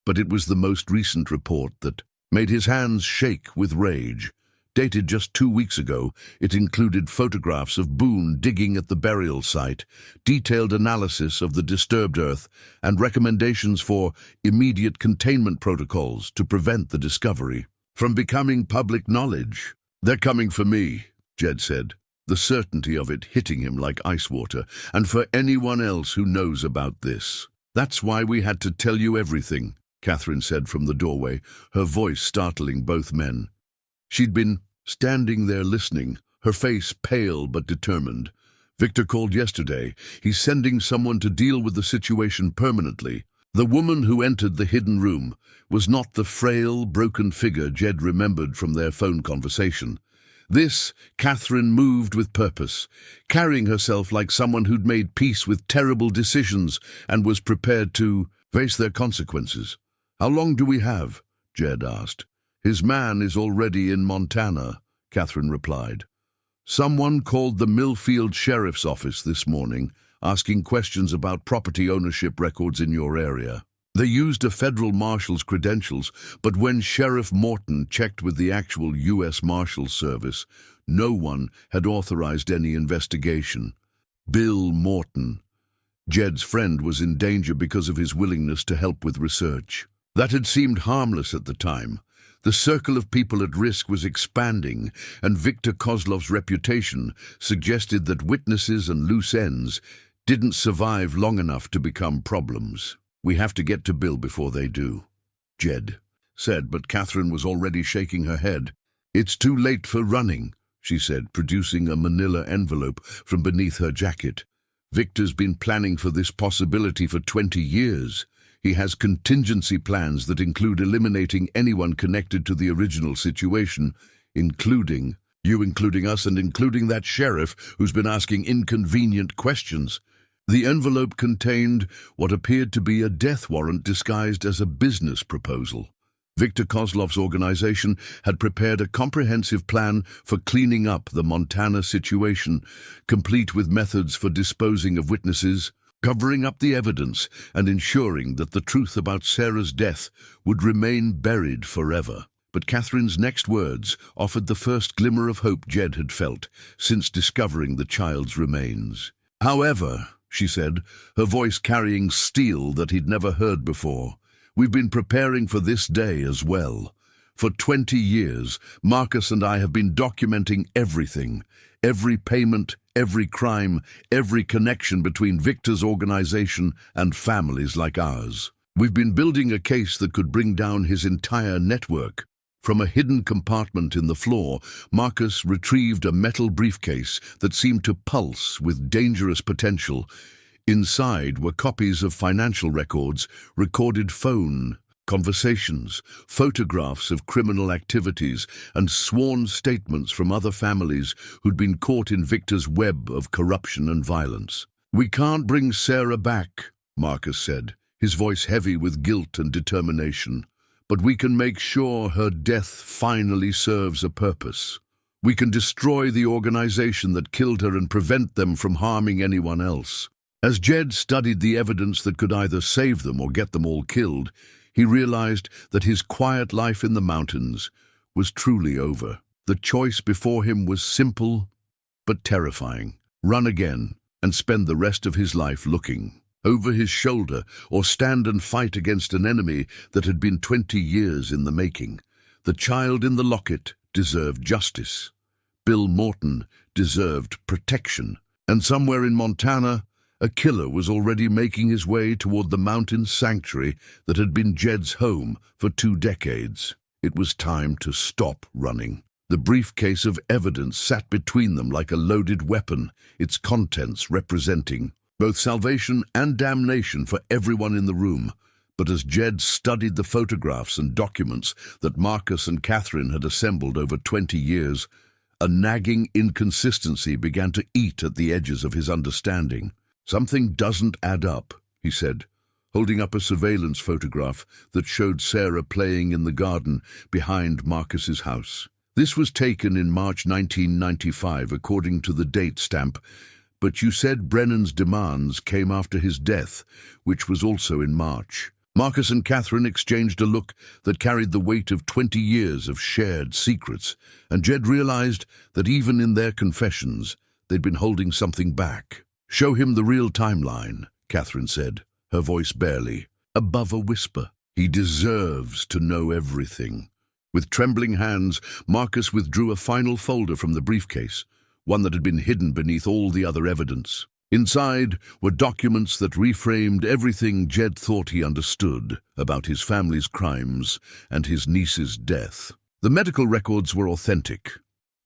But it was the most recent report that made his hands shake with rage. Dated just 2 weeks ago, it included photographs of Boone digging at the burial site, detailed analysis of the disturbed earth, and recommendations for immediate containment protocols to prevent the discovery from becoming public knowledge. "They're coming for me," Jed said, the certainty of it hitting him like ice water, "and for anyone else who knows about this." "That's why we had to tell you everything," Catherine said from the doorway, her voice startling both men. She'd been standing there listening, her face pale but determined. "Victor called yesterday. He's sending someone to deal with the situation permanently." The woman who entered the hidden room was not the frail, broken figure Jed remembered from their phone conversation. This, Catherine moved with purpose, carrying herself like someone who'd made peace with terrible decisions and was prepared to face their consequences. "How long do we have?" Jed asked. "His man is already in Montana," Catherine replied. "Someone called the Millfield Sheriff's Office this morning, asking questions about property ownership records in your area. They used a federal marshal's credentials, but when Sheriff Morton checked with the actual U.S. Marshal Service, no one had authorized any investigation. Bill Morton, Jed's friend, was in danger because of his willingness to help with research. That had seemed harmless at the time. The circle of people at risk was expanding, and Victor Kozlov's reputation suggested that witnesses and loose ends didn't survive long enough to become problems. "We have to get to Bill before they do," Jed said, but Catherine was already shaking her head. "It's too late for running," she said, producing a manila envelope from beneath her jacket. "Victor's been planning for this possibility for 20 years. He has contingency plans that include eliminating anyone connected to the original situation, including us and including that sheriff who's been asking inconvenient questions." The envelope contained what appeared to be a death warrant disguised as a business proposal. Victor Kozlov's organization had prepared a comprehensive plan for cleaning up the Montana situation, complete with methods for disposing of witnesses, covering up the evidence, and ensuring that the truth about Sarah's death would remain buried forever. But Catherine's next words offered the first glimmer of hope Jed had felt since discovering the child's remains. "However," she said, her voice carrying steel that he'd never heard before, "we've been preparing for this day as well. For 20 years, Marcus and I have been documenting everything, every payment, every crime, every connection between Victor's organization and families like ours. We've been building a case that could bring down his entire network." From a hidden compartment in the floor, Marcus retrieved a metal briefcase that seemed to pulse with dangerous potential. Inside were copies of financial records, recorded phone conversations, photographs of criminal activities, and sworn statements from other families who'd been caught in Victor's web of corruption and violence. "We can't bring Sarah back," Marcus said, his voice heavy with guilt and determination. "But we can make sure her death finally serves a purpose. We can destroy the organization that killed her and prevent them from harming anyone else." As Jed studied the evidence that could either save them or get them all killed, he realized that his quiet life in the mountains was truly over. The choice before him was simple but terrifying. Run again and spend the rest of his life looking over his shoulder, or stand and fight against an enemy that had been 20 years in the making. The child in the locket deserved justice. Bill Morton deserved protection. And somewhere in Montana, a killer was already making his way toward the mountain sanctuary that had been Jed's home for 2 decades. It was time to stop running. The briefcase of evidence sat between them like a loaded weapon, its contents representing both salvation and damnation for everyone in the room. But as Jed studied the photographs and documents that Marcus and Catherine had assembled over 20 years, a nagging inconsistency began to eat at the edges of his understanding. "Something doesn't add up," he said, holding up a surveillance photograph that showed Sarah playing in the garden behind Marcus's house. This was taken in March 1995 according to the date stamp, but you said Brennan's demands came after his death, which was also in March. Marcus and Catherine exchanged a look that carried the weight of 20 years of shared secrets, and Jed realized that even in their confessions, they'd been holding something back. "Show him the real timeline," Catherine said, her voice barely above a whisper. "He deserves to know everything." With trembling hands, Marcus withdrew a final folder from the briefcase, one that had been hidden beneath all the other evidence. Inside were documents that reframed everything Jed thought he understood about his family's crimes and his niece's death. The medical records were authentic,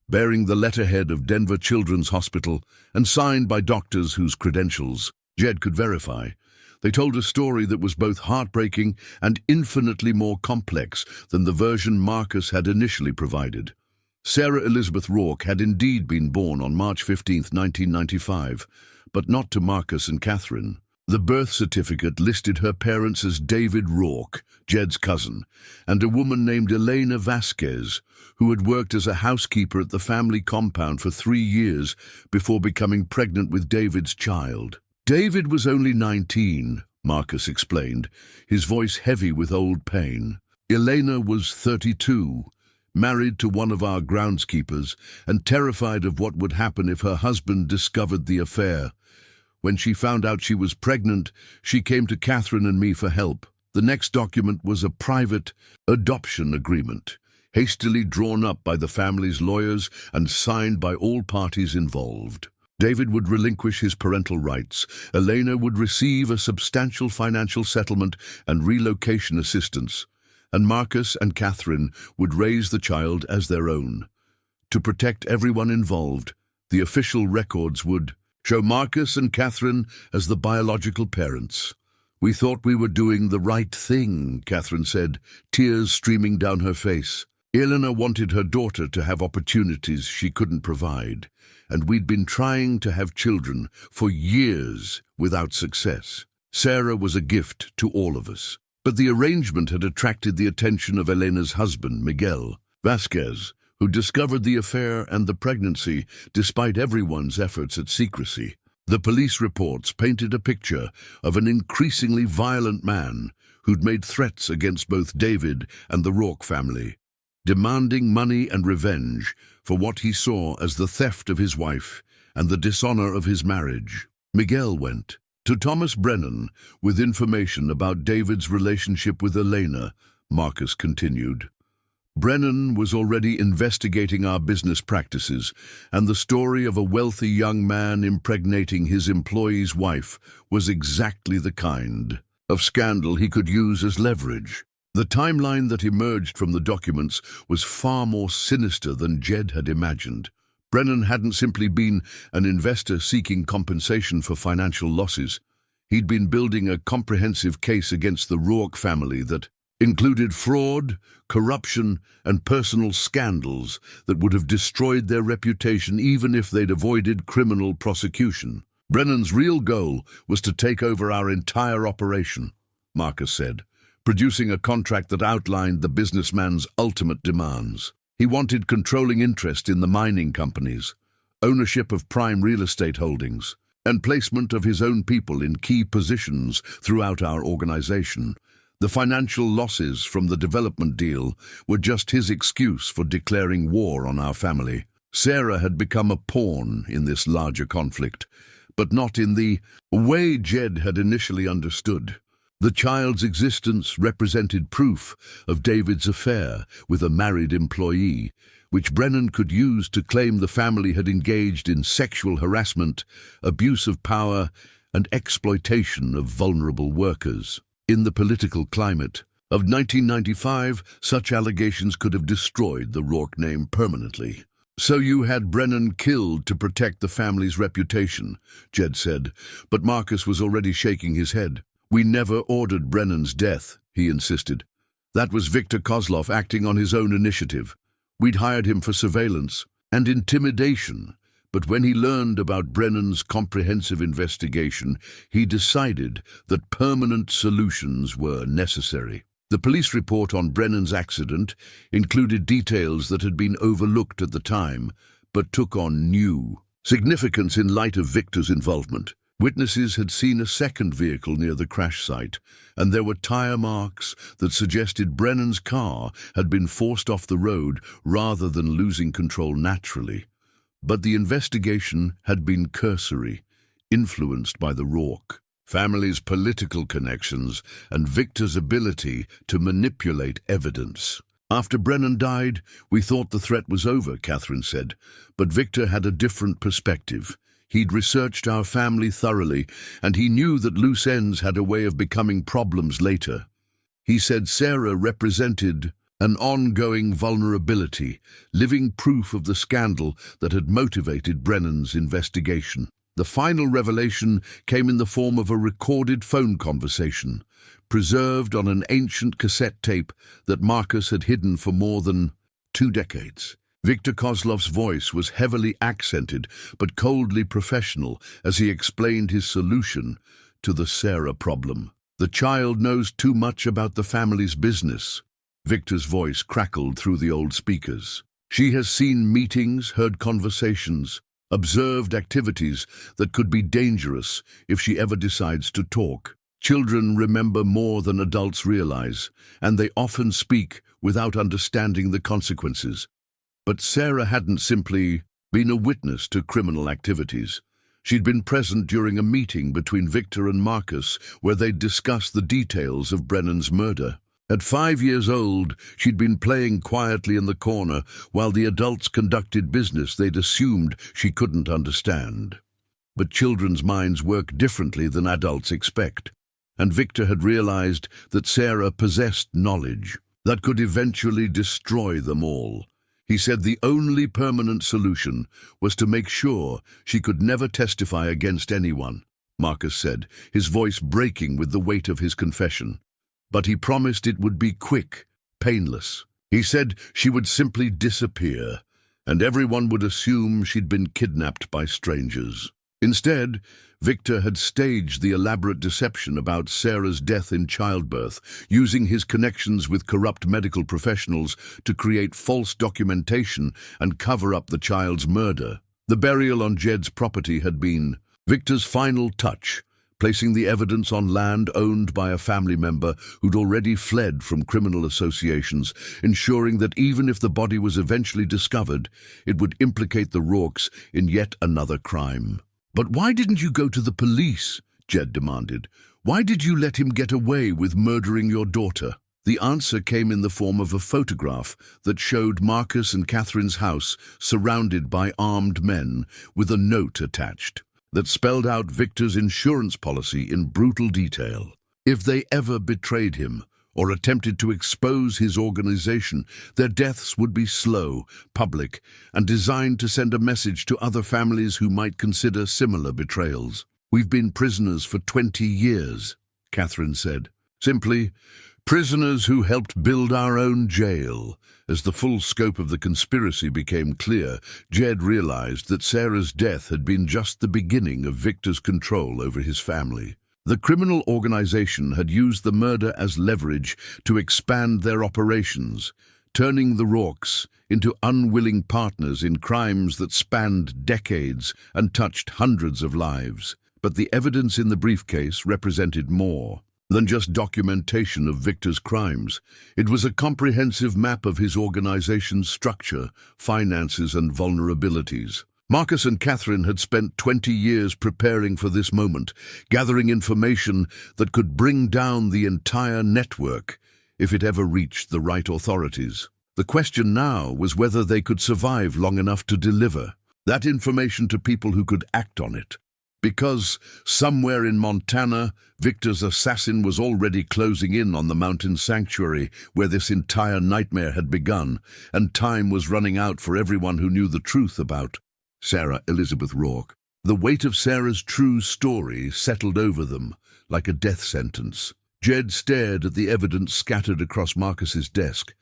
bearing the letterhead of Denver Children's Hospital and signed by doctors whose credentials Jed could verify. They told a story that was both heartbreaking and infinitely more complex than the version Marcus had initially provided. Sarah Elizabeth Rourke had indeed been born on March 15, 1995, but not to Marcus and Catherine. The birth certificate listed her parents as David Rourke, Jed's cousin, and a woman named Elena Vasquez, who had worked as a housekeeper at the family compound for 3 years before becoming pregnant with David's child. David was only 19, Marcus explained, his voice heavy with old pain. Elena was 32, married to one of our groundskeepers, and terrified of what would happen if her husband discovered the affair. When she found out she was pregnant, she came to Catherine and me for help. The next document was a private adoption agreement, hastily drawn up by the family's lawyers and signed by all parties involved. David would relinquish his parental rights. Elena would receive a substantial financial settlement and relocation assistance, and Marcus and Catherine would raise the child as their own. To protect everyone involved, the official records would show Marcus and Catherine as the biological parents. "We thought we were doing the right thing," Catherine said, tears streaming down her face. "Elena wanted her daughter to have opportunities she couldn't provide, and we'd been trying to have children for years without success. Sarah was a gift to all of us." But the arrangement had attracted the attention of Elena's husband, Miguel Vasquez, who discovered the affair and the pregnancy despite everyone's efforts at secrecy. The police reports painted a picture of an increasingly violent man who'd made threats against both David and the Rourke family, demanding money and revenge for what he saw as the theft of his wife and the dishonor of his marriage. Miguel went to Thomas Brennan with information about David's relationship with Elena, Marcus continued. "Brennan was already investigating our business practices, and the story of a wealthy young man impregnating his employee's wife was exactly the kind of scandal he could use as leverage." The timeline that emerged from the documents was far more sinister than Jed had imagined. Brennan hadn't simply been an investor seeking compensation for financial losses. He'd been building a comprehensive case against the Rourke family that included fraud, corruption, and personal scandals that would have destroyed their reputation even if they'd avoided criminal prosecution. Brennan's real goal was to take over our entire operation, Marcus said, producing a contract that outlined the businessman's ultimate demands. He wanted controlling interest in the mining companies, ownership of prime real estate holdings, and placement of his own people in key positions throughout our organization. The financial losses from the development deal were just his excuse for declaring war on our family. Sarah had become a pawn in this larger conflict, but not in the way Jed had initially understood. The child's existence represented proof of David's affair with a married employee, which Brennan could use to claim the family had engaged in sexual harassment, abuse of power, and exploitation of vulnerable workers. In the political climate of 1995, such allegations could have destroyed the Rourke name permanently. "So you had Brennan killed to protect the family's reputation," Jed said, but Marcus was already shaking his head. "We never ordered Brennan's death," he insisted. "That was Victor Kozlov acting on his own initiative. We'd hired him for surveillance and intimidation, but when he learned about Brennan's comprehensive investigation, he decided that permanent solutions were necessary." The police report on Brennan's accident included details that had been overlooked at the time, but took on new significance in light of Victor's involvement. Witnesses had seen a second vehicle near the crash site, and there were tire marks that suggested Brennan's car had been forced off the road rather than losing control naturally. But the investigation had been cursory, influenced by the Rourke family's political connections and Victor's ability to manipulate evidence. "After Brennan died, we thought the threat was over," Catherine said, but Victor had a different perspective. He'd researched our family thoroughly, and he knew that loose ends had a way of becoming problems later. He said Sarah represented an ongoing vulnerability, living proof of the scandal that had motivated Brennan's investigation. The final revelation came in the form of a recorded phone conversation, preserved on an ancient cassette tape that Marcus had hidden for more than 2 decades. Victor Kozlov's voice was heavily accented but coldly professional as he explained his solution to the Sarah problem. "The child knows too much about the family's business." Victor's voice crackled through the old speakers. "She has seen meetings, heard conversations, observed activities that could be dangerous if she ever decides to talk. Children remember more than adults realize, and they often speak without understanding the consequences. But Sarah hadn't simply been a witness to criminal activities. She'd been present during a meeting between Victor and Marcus where they'd discussed the details of Brennan's murder. At 5 years old, she'd been playing quietly in the corner while the adults conducted business they'd assumed she couldn't understand. But children's minds work differently than adults expect, and Victor had realized that Sarah possessed knowledge that could eventually destroy them all. He said the only permanent solution was to make sure she could never testify against anyone, Marcus said, his voice breaking with the weight of his confession. But he promised it would be quick, painless. He said she would simply disappear, and everyone would assume she'd been kidnapped by strangers. Instead, Victor had staged the elaborate deception about Sarah's death in childbirth, using his connections with corrupt medical professionals to create false documentation and cover up the child's murder. The burial on Jed's property had been Victor's final touch, placing the evidence on land owned by a family member who'd already fled from criminal associations, ensuring that even if the body was eventually discovered, it would implicate the Rourkes in yet another crime. "But why didn't you go to the police?" Jed demanded. "Why did you let him get away with murdering your daughter?" The answer came in the form of a photograph that showed Marcus and Catherine's house surrounded by armed men with a note attached that spelled out Victor's insurance policy in brutal detail. If they ever betrayed him or attempted to expose his organization, their deaths would be slow, public, and designed to send a message to other families who might consider similar betrayals. "We've been prisoners for 20 years, Catherine said. "Simply, Prisoners who helped build our own jail. As the full scope of the conspiracy became clear, Jed realized that Sarah's death had been just the beginning of Victor's control over his family. The criminal organization had used the murder as leverage to expand their operations, turning the Rourkes into unwilling partners in crimes that spanned decades and touched hundreds of lives. But the evidence in the briefcase represented more than just documentation of Victor's crimes. It was a comprehensive map of his organization's structure, finances, and vulnerabilities. Marcus and Catherine had spent 20 years preparing for this moment, gathering information that could bring down the entire network if it ever reached the right authorities. The question now was whether they could survive long enough to deliver that information to people who could act on it. Because somewhere in Montana, Victor's assassin was already closing in on the mountain sanctuary where this entire nightmare had begun, and time was running out for everyone who knew the truth about Sarah Elizabeth Rourke. The weight of Sarah's true story settled over them like a death sentence. Jed stared at the evidence scattered across Marcus's desk,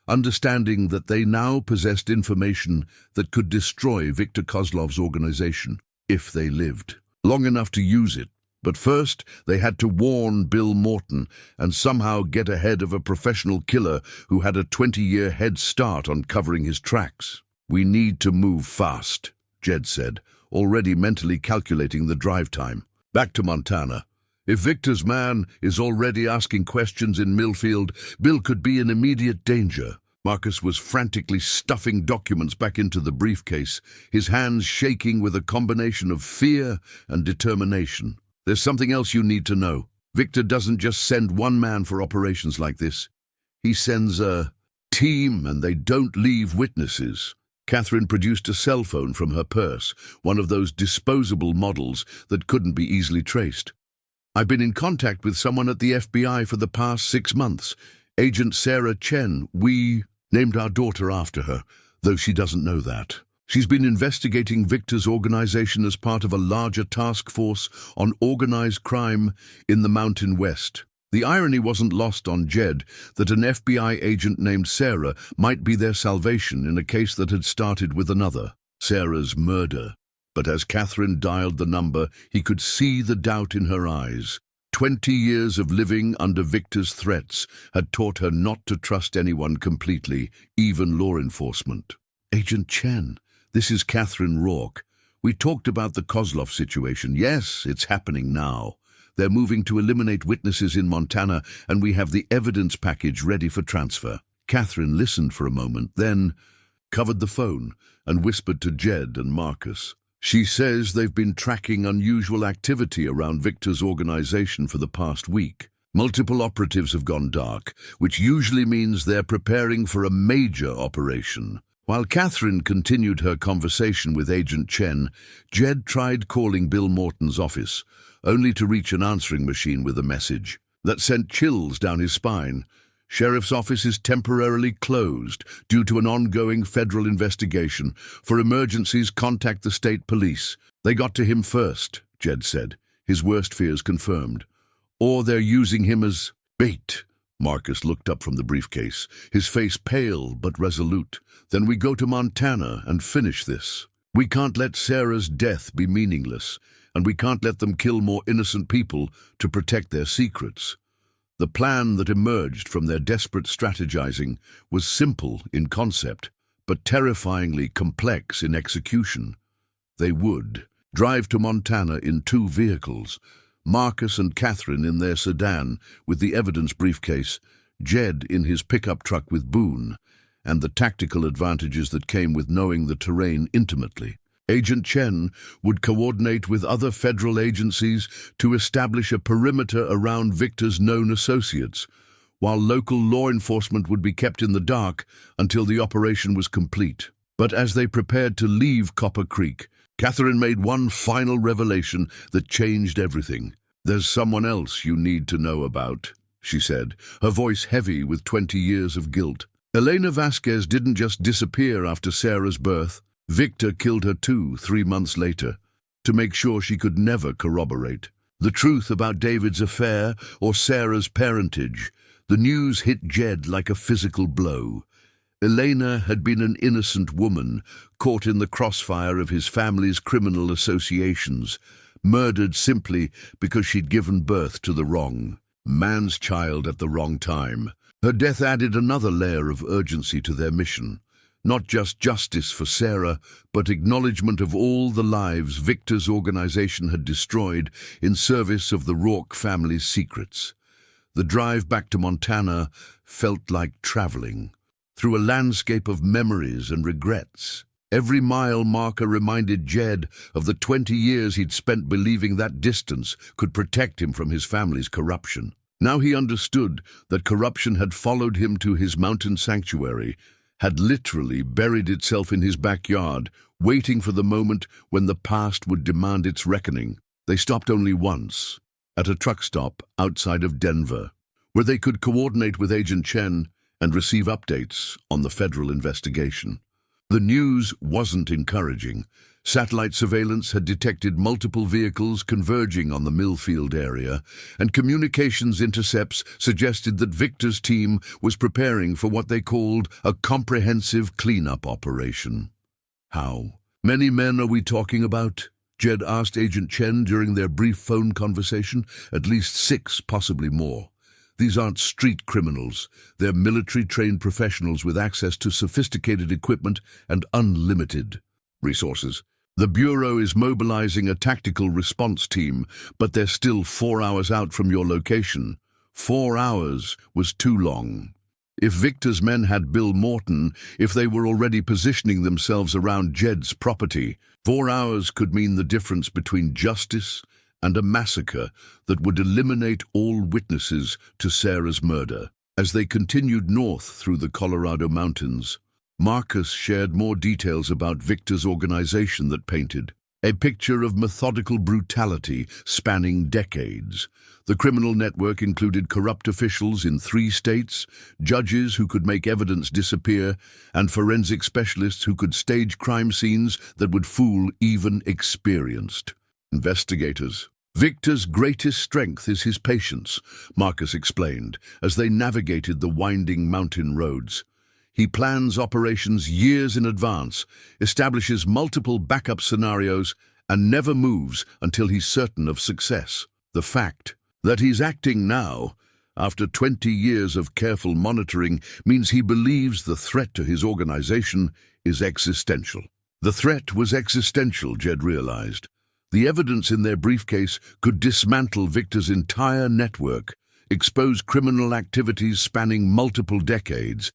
understanding that they now possessed information that could destroy Victor Kozlov's organization if they lived long enough to use it. But first, they had to warn Bill Morton and somehow get ahead of a professional killer who had a 20-year head start on covering his tracks. "We need to move fast," Jed said, already mentally calculating the drive time. "Back to Montana. If Victor's man is already asking questions in Millfield, Bill could be in immediate danger." Marcus was frantically stuffing documents back into the briefcase, his hands shaking with a combination of fear and determination. "There's something else you need to know. Victor doesn't just send one man for operations like this. He sends a team, and they don't leave witnesses." Catherine produced a cell phone from her purse, one of those disposable models that couldn't be easily traced. "I've been in contact with someone at the FBI for the past 6 months. Agent Sarah Chen. We named our daughter after her, though she doesn't know that. She's been investigating Victor's organization as part of a larger task force on organized crime in the Mountain West." The irony wasn't lost on Jed that an FBI agent named Sarah might be their salvation in a case that had started with another, Sarah's murder. But as Catherine dialed the number, he could see the doubt in her eyes. 20 years of living under Victor's threats had taught her not to trust anyone completely, even law enforcement. "Agent Chen, this is Catherine Rourke. We talked about the Kozlov situation. Yes, it's happening now. They're moving to eliminate witnesses in Montana, and we have the evidence package ready for transfer." Catherine listened for a moment, then covered the phone and whispered to Jed and Marcus. "She says they've been tracking unusual activity around Victor's organization for the past week. Multiple operatives have gone dark, which usually means they're preparing for a major operation." While Catherine continued her conversation with Agent Chen, Jed tried calling Bill Morton's office, only to reach an answering machine with a message that sent chills down his spine. "Sheriff's office is temporarily closed due to an ongoing federal investigation. For emergencies, contact the state police." "They got to him first," Jed said, his worst fears confirmed. "Or they're using him as bait." Marcus looked up from the briefcase, his face pale but resolute. "Then we go to Montana and finish this. We can't let Sarah's death be meaningless, and we can't let them kill more innocent people to protect their secrets." The plan that emerged from their desperate strategizing was simple in concept, but terrifyingly complex in execution. They would drive to Montana in 2 vehicles, Marcus and Catherine in their sedan with the evidence briefcase, Jed in his pickup truck with Boone, and the tactical advantages that came with knowing the terrain intimately. Agent Chen would coordinate with other federal agencies to establish a perimeter around Victor's known associates, while local law enforcement would be kept in the dark until the operation was complete. But as they prepared to leave Copper Creek, Catherine made one final revelation that changed everything. "There's someone else you need to know about," she said, her voice heavy with 20 years of guilt. "Elena Vasquez didn't just disappear after Sarah's birth. Victor killed her too 3 months later, to make sure she could never corroborate the truth about David's affair or Sarah's parentage. The news hit Jed like a physical blow. Elena had been an innocent woman, caught in the crossfire of his family's criminal associations, murdered simply because she'd given birth to the wrong man's child at the wrong time. Her death added another layer of urgency to their mission. Not just justice for Sarah, but acknowledgement of all the lives Victor's organization had destroyed in service of the Rourke family's secrets. The drive back to Montana felt like traveling through a landscape of memories and regrets. Every mile marker reminded Jed of the 20 years he'd spent believing that distance could protect him from his family's corruption. Now he understood that corruption had followed him to his mountain sanctuary, had literally buried itself in his backyard, waiting for the moment when the past would demand its reckoning. They stopped only once, at a truck stop outside of Denver, where they could coordinate with Agent Chen and receive updates on the federal investigation. The news wasn't encouraging. Satellite surveillance had detected multiple vehicles converging on the Millfield area, and communications intercepts suggested that Victor's team was preparing for what they called a comprehensive cleanup operation. How many men are we talking about? Jed asked Agent Chen during their brief phone conversation. At least 6, possibly more. These aren't street criminals. They're military-trained professionals with access to sophisticated equipment and unlimited resources. The Bureau is mobilizing a tactical response team, but they're still 4 hours out from your location. 4 hours was too long. If Victor's men had Bill Morton, if they were already positioning themselves around Jed's property, 4 hours could mean the difference between justice and a massacre that would eliminate all witnesses to Sarah's murder. As they continued north through the Colorado mountains, Marcus shared more details about Victor's organization that painted a picture of methodical brutality spanning decades. The criminal network included corrupt officials in 3 states, judges who could make evidence disappear, and forensic specialists who could stage crime scenes that would fool even experienced investigators. Victor's greatest strength is his patience, Marcus explained, as they navigated the winding mountain roads. He plans operations years in advance, establishes multiple backup scenarios, and never moves until he's certain of success. The fact that he's acting now, after 20 years of careful monitoring, means he believes the threat to his organization is existential. The threat was existential, Jed realized. The evidence in their briefcase could dismantle Victor's entire network, expose criminal activities spanning multiple decades,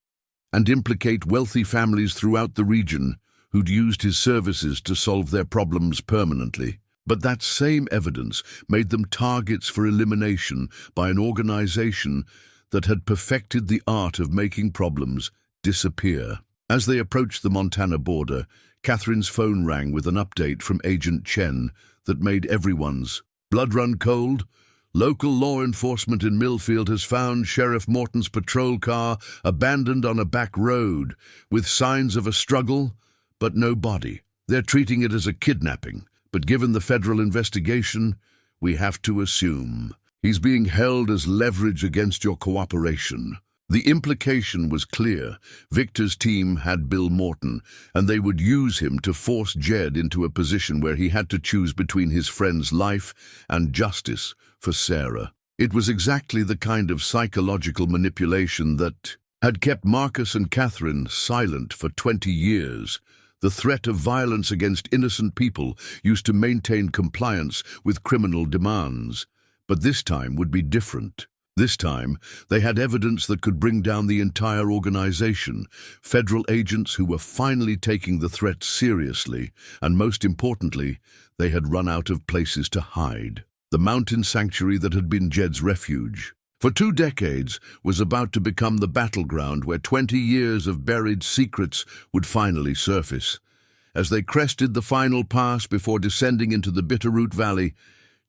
and implicate wealthy families throughout the region who'd used his services to solve their problems permanently. But that same evidence made them targets for elimination by an organization that had perfected the art of making problems disappear. As they approached the Montana border, Catherine's phone rang with an update from Agent Chen that made everyone's blood run cold. Local law enforcement in Millfield has found Sheriff Morton's patrol car abandoned on a back road, with signs of a struggle, but no body. They're treating it as a kidnapping, but given the federal investigation, we have to assume he's being held as leverage against your cooperation. The implication was clear. Victor's team had Bill Morton, and they would use him to force Jed into a position where he had to choose between his friend's life and justice for Sarah. It was exactly the kind of psychological manipulation that had kept Marcus and Catherine silent for 20 years. The threat of violence against innocent people used to maintain compliance with criminal demands. But this time would be different. This time, they had evidence that could bring down the entire organization, federal agents who were finally taking the threat seriously, and most importantly, they had run out of places to hide. The mountain sanctuary that had been Jed's refuge for 2 decades was about to become the battleground where 20 years of buried secrets would finally surface. As they crested the final pass before descending into the Bitterroot Valley,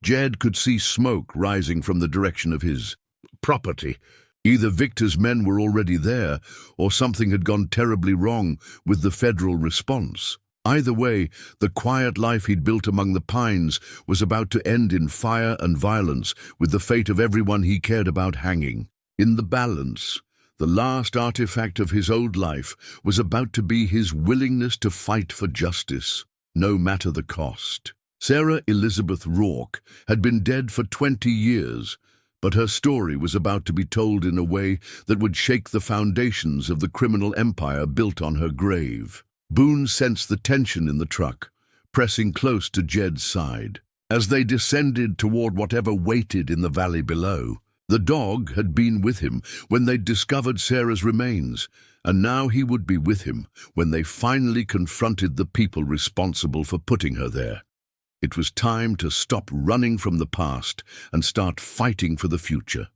Jed could see smoke rising from the direction of his property. Either Victor's men were already there, or something had gone terribly wrong with the federal response. Either way, the quiet life he'd built among the pines was about to end in fire and violence, with the fate of everyone he cared about hanging. In the balance, the last artifact of his old life was about to be his willingness to fight for justice, no matter the cost. Sarah Elizabeth Rourke had been dead for 20 years, but her story was about to be told in a way that would shake the foundations of the criminal empire built on her grave. Boone sensed the tension in the truck, pressing close to Jed's side. As they descended toward whatever waited in the valley below, the dog had been with him when they discovered Sarah's remains, and now he would be with him when they finally confronted the people responsible for putting her there. It was time to stop running from the past and start fighting for the future.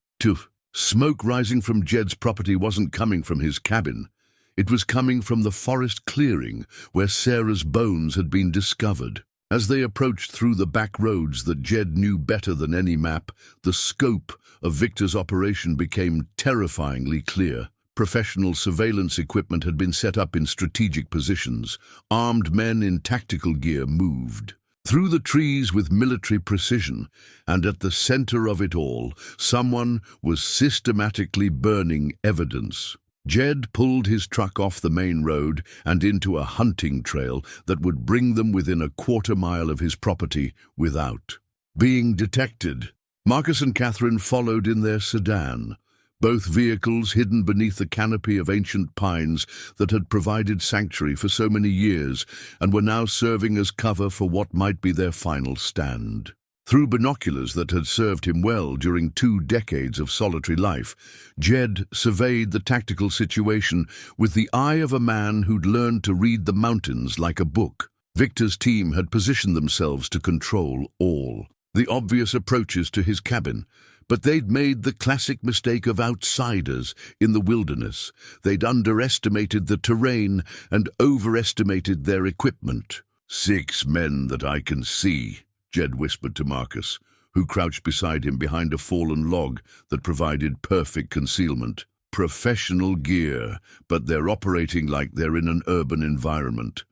Smoke rising from Jed's property wasn't coming from his cabin. It was coming from the forest clearing where Sarah's bones had been discovered. As they approached through the back roads that Jed knew better than any map, the scope of Victor's operation became terrifyingly clear. Professional surveillance equipment had been set up in strategic positions. Armed men in tactical gear moved through the trees with military precision, and at the center of it all, someone was systematically burning evidence. Jed pulled his truck off the main road and into a hunting trail that would bring them within a quarter-mile of his property without being detected. Marcus and Catherine followed in their sedan, both vehicles hidden beneath the canopy of ancient pines that had provided sanctuary for so many years and were now serving as cover for what might be their final stand. Through binoculars that had served him well during 2 decades of solitary life, Jed surveyed the tactical situation with the eye of a man who'd learned to read the mountains like a book. Victor's team had positioned themselves to control all the obvious approaches to his cabin, but they'd made the classic mistake of outsiders in the wilderness. They'd underestimated the terrain and overestimated their equipment. 6 men that I can see, Jed whispered to Marcus, who crouched beside him behind a fallen log that provided perfect concealment. Professional gear, but they're operating like they're in an urban environment.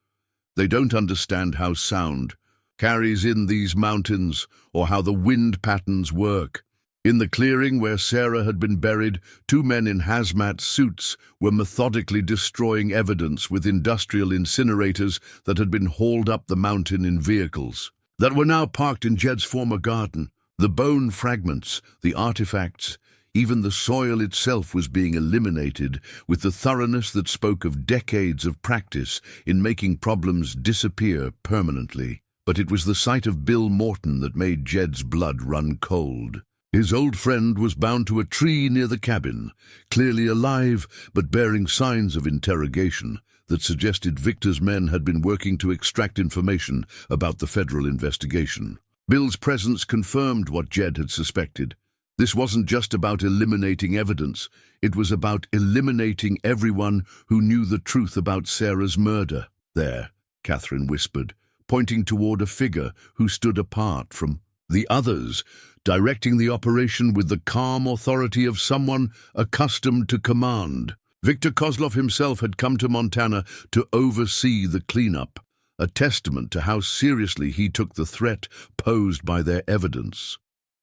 They don't understand how sound carries in these mountains or how the wind patterns work. In the clearing where Sarah had been buried, 2 men in hazmat suits were methodically destroying evidence with industrial incinerators that had been hauled up the mountain in vehicles that were now parked in Jed's former garden. The bone fragments, the artifacts, even the soil itself was being eliminated with the thoroughness that spoke of decades of practice in making problems disappear permanently. But it was the sight of Bill Morton that made Jed's blood run cold. His old friend was bound to a tree near the cabin, clearly alive but bearing signs of interrogation that suggested Victor's men had been working to extract information about the federal investigation. Bill's presence confirmed what Jed had suspected. This wasn't just about eliminating evidence, it was about eliminating everyone who knew the truth about Sarah's murder. There, Catherine whispered, pointing toward a figure who stood apart from the others, directing the operation with the calm authority of someone accustomed to command. Victor Kozlov himself had come to Montana to oversee the cleanup, a testament to how seriously he took the threat posed by their evidence.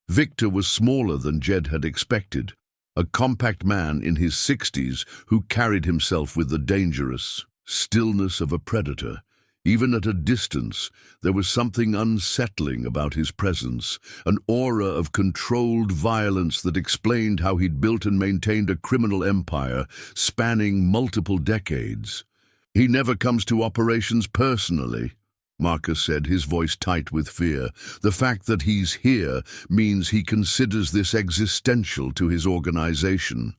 Victor was smaller than Jed had expected, a compact man in his 60s who carried himself with the dangerous stillness of a predator. Even at a distance, there was something unsettling about his presence, an aura of controlled violence that explained how he'd built and maintained a criminal empire spanning multiple decades. "He never comes to operations personally," Marcus said, his voice tight with fear. "The fact that he's here means he considers this existential to his organization."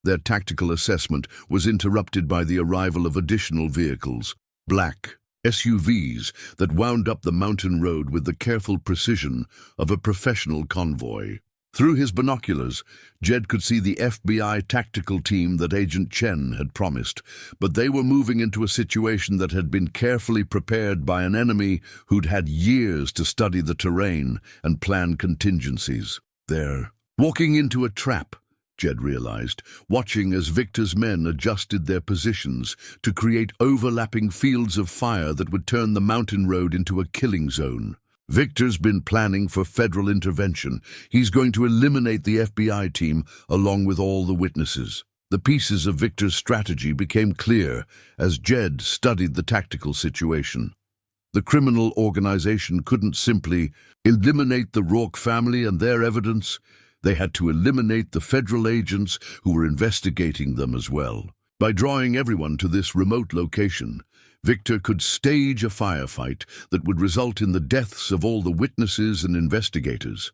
Their tactical assessment was interrupted by the arrival of additional vehicles, black SUVs that wound up the mountain road with the careful precision of a professional convoy. Through his binoculars, Jed could see the FBI tactical team that Agent Chen had promised, but they were moving into a situation that had been carefully prepared by an enemy who'd had years to study the terrain and plan contingencies. They're walking into a trap, Jed realized, watching as Victor's men adjusted their positions to create overlapping fields of fire that would turn the mountain road into a killing zone. Victor's been planning for federal intervention. He's going to eliminate the FBI team along with all the witnesses. The pieces of Victor's strategy became clear as Jed studied the tactical situation. The criminal organization couldn't simply eliminate the Rourke family and their evidence. They had to eliminate the federal agents who were investigating them as well. By drawing everyone to this remote location, Victor could stage a firefight that would result in the deaths of all the witnesses and investigators,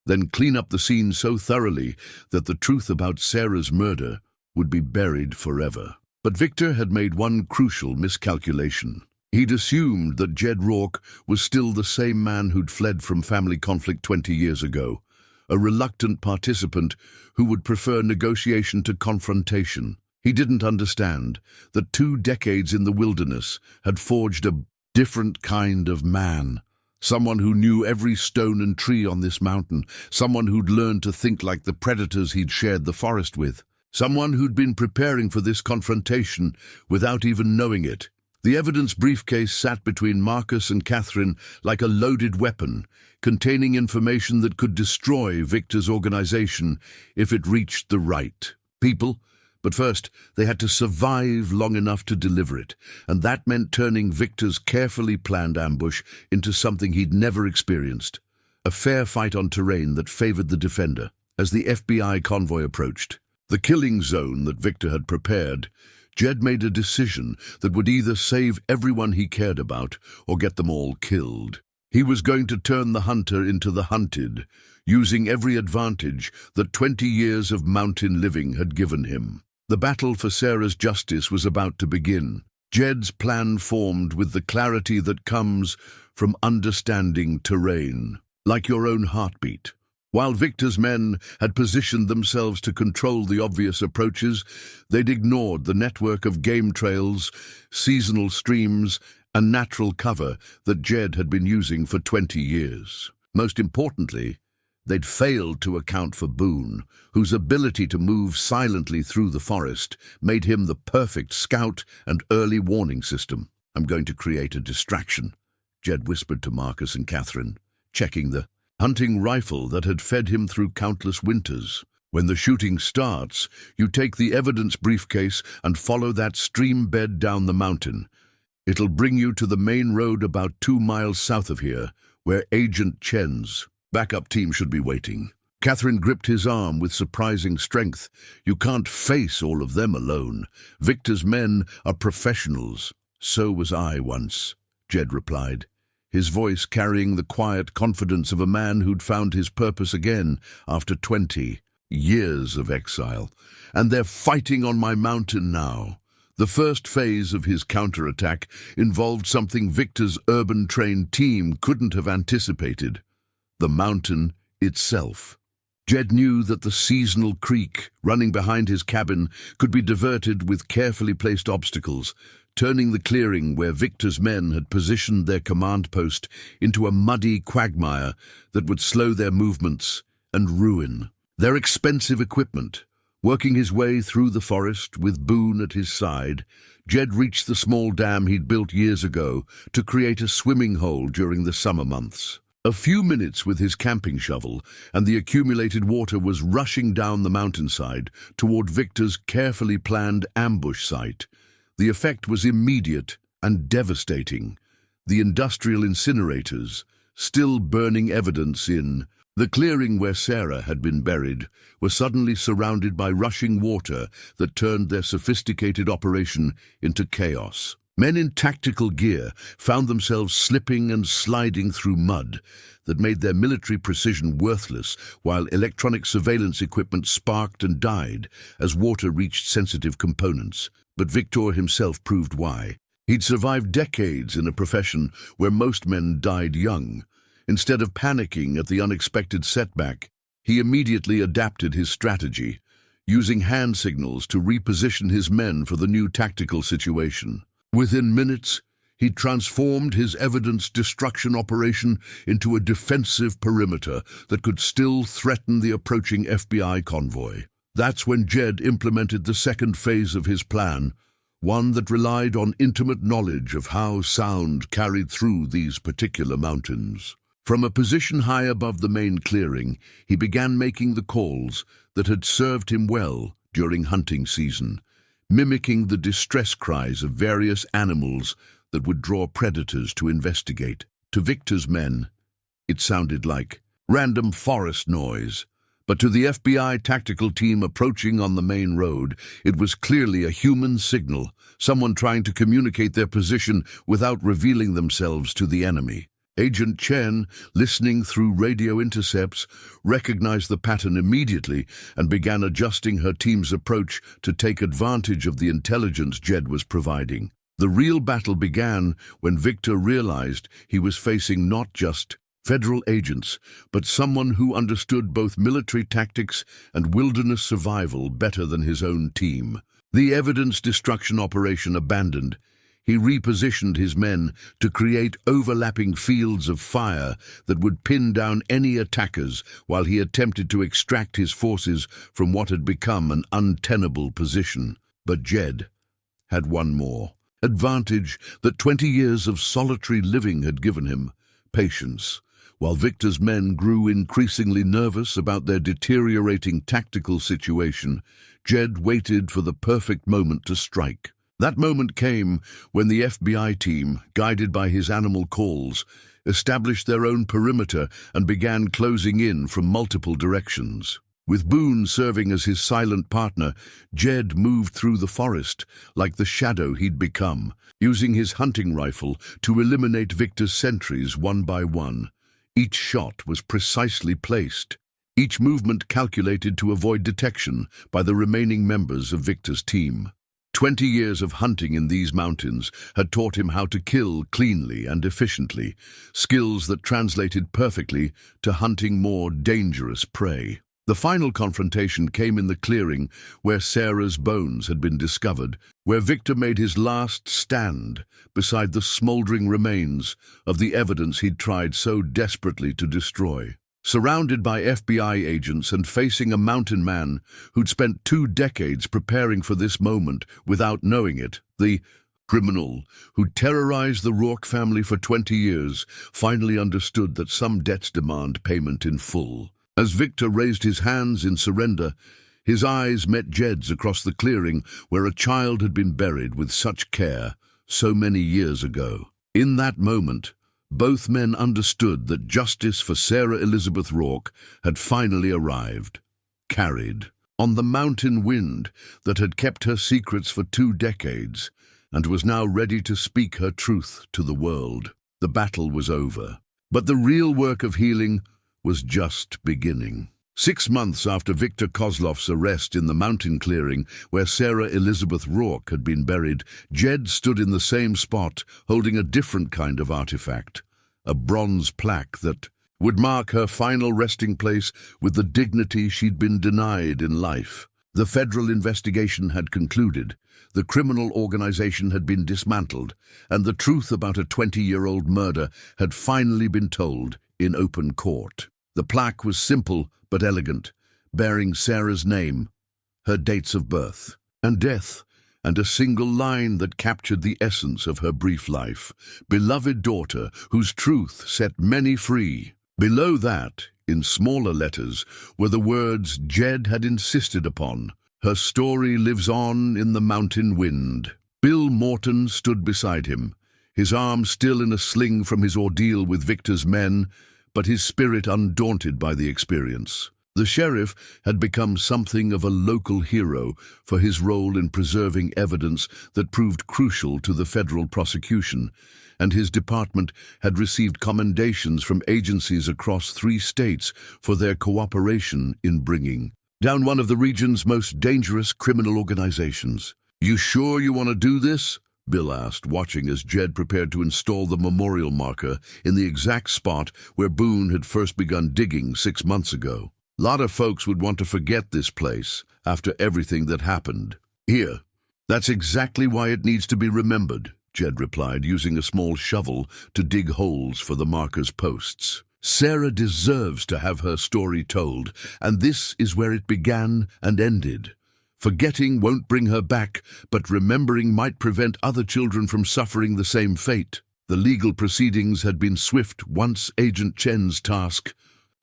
then clean up the scene so thoroughly that the truth about Sarah's murder would be buried forever. But Victor had made one crucial miscalculation. He'd assumed that Jed Rourke was still the same man who'd fled from family conflict 20 years ago, a reluctant participant who would prefer negotiation to confrontation. He didn't understand that 2 decades in the wilderness had forged a different kind of man, someone who knew every stone and tree on this mountain, someone who'd learned to think like the predators he'd shared the forest with, someone who'd been preparing for this confrontation without even knowing it. The evidence briefcase sat between Marcus and Catherine like a loaded weapon, containing information that could destroy Victor's organization if it reached the right people. But first, they had to survive long enough to deliver it, and that meant turning Victor's carefully planned ambush into something he'd never experienced, a fair fight on terrain that favored the defender. As the FBI convoy approached the killing zone that Victor had prepared, Jed made a decision that would either save everyone he cared about or get them all killed. He was going to turn the hunter into the hunted, using every advantage that 20 years of mountain living had given him. The battle for Sarah's justice was about to begin. Jed's plan formed with the clarity that comes from understanding terrain, like your own heartbeat. While Victor's men had positioned themselves to control the obvious approaches, they'd ignored the network of game trails, seasonal streams, and natural cover that Jed had been using for 20 years. Most importantly, they'd failed to account for Boone, whose ability to move silently through the forest made him the perfect scout and early warning system. "I'm going to create a distraction," Jed whispered to Marcus and Catherine, checking the hunting rifle that had fed him through countless winters. "When the shooting starts, you take the evidence briefcase and follow that stream bed down the mountain. It'll bring you to the main road about 2 miles south of here, where Agent Chen's backup team should be waiting." Catherine gripped his arm with surprising strength. "You can't face all of them alone. Victor's men are professionals." "So was I once," Jed replied, his voice carrying the quiet confidence of a man who'd found his purpose again after 20 years of exile. "And they're fighting on my mountain now." The first phase of his counterattack involved something Victor's urban-trained team couldn't have anticipated: the mountain itself. Jed knew that the seasonal creek running behind his cabin could be diverted with carefully placed obstacles, turning the clearing where Victor's men had positioned their command post into a muddy quagmire that would slow their movements and ruin their expensive equipment. Working his way through the forest with Boone at his side, Jed reached the small dam he'd built years ago to create a swimming hole during the summer months. A few minutes with his camping shovel, and the accumulated water was rushing down the mountainside toward Victor's carefully planned ambush site. The effect was immediate and devastating. The industrial incinerators, still burning evidence in the clearing where Sarah had been buried, were suddenly surrounded by rushing water that turned their sophisticated operation into chaos. Men in tactical gear found themselves slipping and sliding through mud that made their military precision worthless, while electronic surveillance equipment sparked and died as water reached sensitive components. But Victor himself proved why. He'd survived decades in a profession where most men died young. Instead of panicking at the unexpected setback, he immediately adapted his strategy, using hand signals to reposition his men for the new tactical situation. Within minutes, he transformed his evidence destruction operation into a defensive perimeter that could still threaten the approaching FBI convoy. That's when Jed implemented the second phase of his plan, one that relied on intimate knowledge of how sound carried through these particular mountains. From a position high above the main clearing, he began making the calls that had served him well during hunting season, mimicking the distress cries of various animals that would draw predators to investigate. To Victor's men, it sounded like random forest noise, but to the FBI tactical team approaching on the main road, it was clearly a human signal, someone trying to communicate their position without revealing themselves to the enemy. Agent Chen, listening through radio intercepts, recognized the pattern immediately and began adjusting her team's approach to take advantage of the intelligence Jed was providing. The real battle began when Victor realized he was facing not just federal agents, but someone who understood both military tactics and wilderness survival better than his own team. The evidence destruction operation abandoned, he repositioned his men to create overlapping fields of fire that would pin down any attackers while he attempted to extract his forces from what had become an untenable position. But Jed had one more advantage that 20 years of solitary living had given him: patience. While Victor's men grew increasingly nervous about their deteriorating tactical situation, Jed waited for the perfect moment to strike. That moment came when the FBI team, guided by his animal calls, established their own perimeter and began closing in from multiple directions. With Boone serving as his silent partner, Jed moved through the forest like the shadow he'd become, using his hunting rifle to eliminate Victor's sentries one by one. Each shot was precisely placed, each movement calculated to avoid detection by the remaining members of Victor's team. 20 years of hunting in these mountains had taught him how to kill cleanly and efficiently, skills that translated perfectly to hunting more dangerous prey. The final confrontation came in the clearing where Sarah's bones had been discovered, where Victor made his last stand beside the smoldering remains of the evidence he'd tried so desperately to destroy. Surrounded by FBI agents and facing a mountain man who'd spent 2 decades preparing for this moment without knowing it, the criminal who terrorized the Rourke family for 20 years finally understood that some debts demand payment in full. As Victor raised his hands in surrender, his eyes met Jed's across the clearing where a child had been buried with such care so many years ago. In that moment, both men understood that justice for Sarah Elizabeth Rourke had finally arrived, carried on the mountain wind that had kept her secrets for 2 decades and was now ready to speak her truth to the world. The battle was over, but the real work of healing was just beginning. 6 months after Victor Kozlov's arrest in the mountain clearing where Sarah Elizabeth Rourke had been buried, Jed stood in the same spot holding a different kind of artifact, a bronze plaque that would mark her final resting place with the dignity she'd been denied in life. The federal investigation had concluded, the criminal organization had been dismantled, and the truth about a 20-year-old murder had finally been told in open court. The plaque was simple but elegant, bearing Sarah's name, her dates of birth and death, and a single line that captured the essence of her brief life: beloved daughter whose truth set many free. Below that, in smaller letters, were the words Jed had insisted upon: her story lives on in the mountain wind. Bill Morton stood beside him, his arm still in a sling from his ordeal with Victor's men, but his spirit undaunted by the experience. The sheriff had become something of a local hero for his role in preserving evidence that proved crucial to the federal prosecution, and his department had received commendations from agencies across 3 states for their cooperation in bringing down one of the region's most dangerous criminal organizations. "You sure you want to do this?" Bill asked, watching as Jed prepared to install the memorial marker in the exact spot where Boone had first begun digging 6 months ago. "Lot of folks would want to forget this place after everything that happened." "Here, that's exactly why it needs to be remembered," Jed replied, using a small shovel to dig holes for the marker's posts. "Sarah deserves to have her story told, and this is where it began and ended. Forgetting won't bring her back, but remembering might prevent other children from suffering the same fate." The legal proceedings had been swift once Agent Chen's task.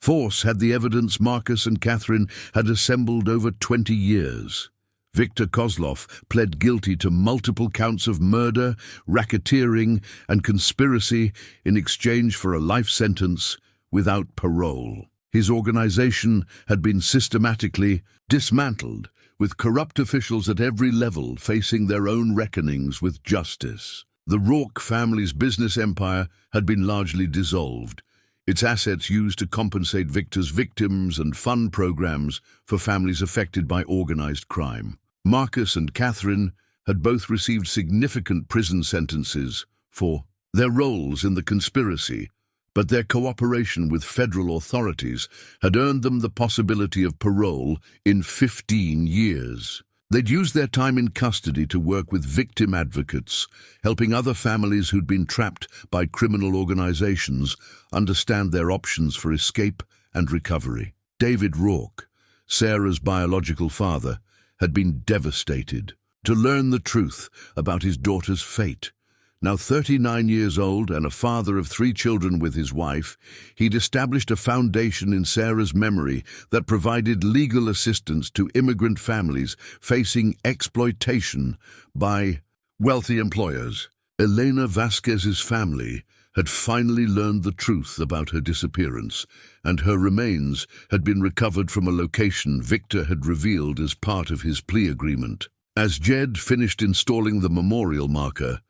Force had the evidence Marcus and Catherine had assembled over 20 years. Victor Kozlov pled guilty to multiple counts of murder, racketeering, and conspiracy in exchange for a life sentence without parole. His organization had been systematically dismantled, with corrupt officials at every level facing their own reckonings with justice. The Rourke family's business empire had been largely dissolved, its assets used to compensate Victor's victims and fund programs for families affected by organized crime. Marcus and Catherine had both received significant prison sentences for their roles in the conspiracy, but their cooperation with federal authorities had earned them the possibility of parole in 15 years. They'd used their time in custody to work with victim advocates, helping other families who'd been trapped by criminal organizations understand their options for escape and recovery. David Rourke, Sarah's biological father, had been devastated to learn the truth about his daughter's fate. Now 39 years old and a father of 3 children with his wife, he'd established a foundation in Sarah's memory that provided legal assistance to immigrant families facing exploitation by wealthy employers. Elena Vasquez's family had finally learned the truth about her disappearance, and her remains had been recovered from a location Victor had revealed as part of his plea agreement. As Jed finished installing the memorial marker,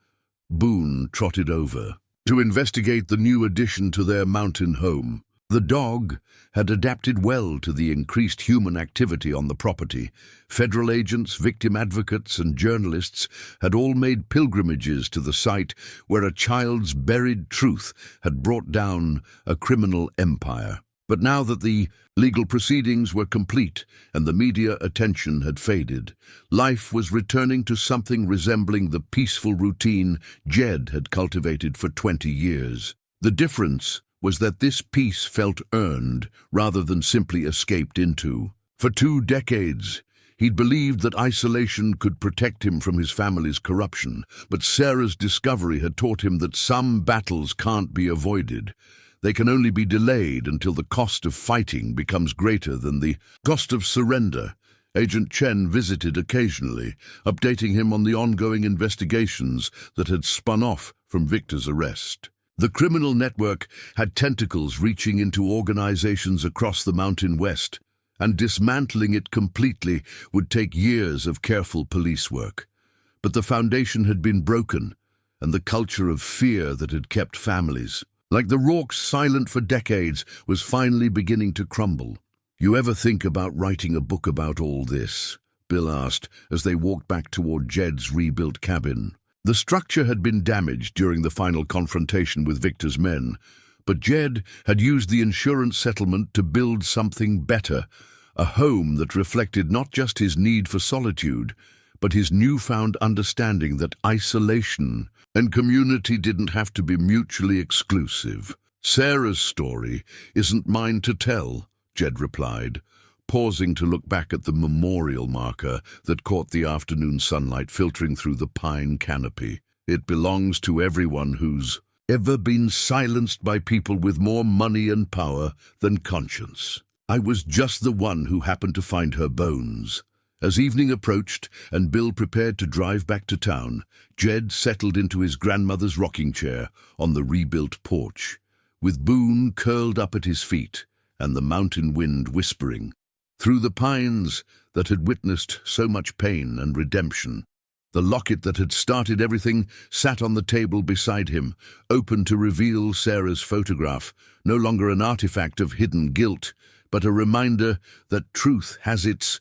Boone trotted over to investigate the new addition to their mountain home. The dog had adapted well to the increased human activity on the property. Federal agents, victim advocates, and journalists had all made pilgrimages to the site where a child's buried truth had brought down a criminal empire. But now that the legal proceedings were complete and the media attention had faded, life was returning to something resembling the peaceful routine Jed had cultivated for 20 years. The difference was that this peace felt earned rather than simply escaped into. For 2 decades, he'd believed that isolation could protect him from his family's corruption, but Sarah's discovery had taught him that some battles can't be avoided. They can only be delayed until the cost of fighting becomes greater than the cost of surrender. Agent Chen visited occasionally, updating him on the ongoing investigations that had spun off from Victor's arrest. The criminal network had tentacles reaching into organizations across the Mountain West, and dismantling it completely would take years of careful police work. But the foundation had been broken, and the culture of fear that had kept families, like the Rourkes silent for decades, was finally beginning to crumble. "You ever think about writing a book about all this?" Bill asked as they walked back toward Jed's rebuilt cabin. The structure had been damaged during the final confrontation with Victor's men, but Jed had used the insurance settlement to build something better, a home that reflected not just his need for solitude, but his newfound understanding that isolation and community didn't have to be mutually exclusive. "Sarah's story isn't mine to tell," Jed replied, pausing to look back at the memorial marker that caught the afternoon sunlight filtering through the pine canopy. "It belongs to everyone who's ever been silenced by people with more money and power than conscience. I was just the one who happened to find her bones." As evening approached and Bill prepared to drive back to town, Jed settled into his grandmother's rocking chair on the rebuilt porch, with Boone curled up at his feet and the mountain wind whispering through the pines that had witnessed so much pain and redemption. The locket that had started everything sat on the table beside him, open to reveal Sarah's photograph, no longer an artifact of hidden guilt, but a reminder that truth has its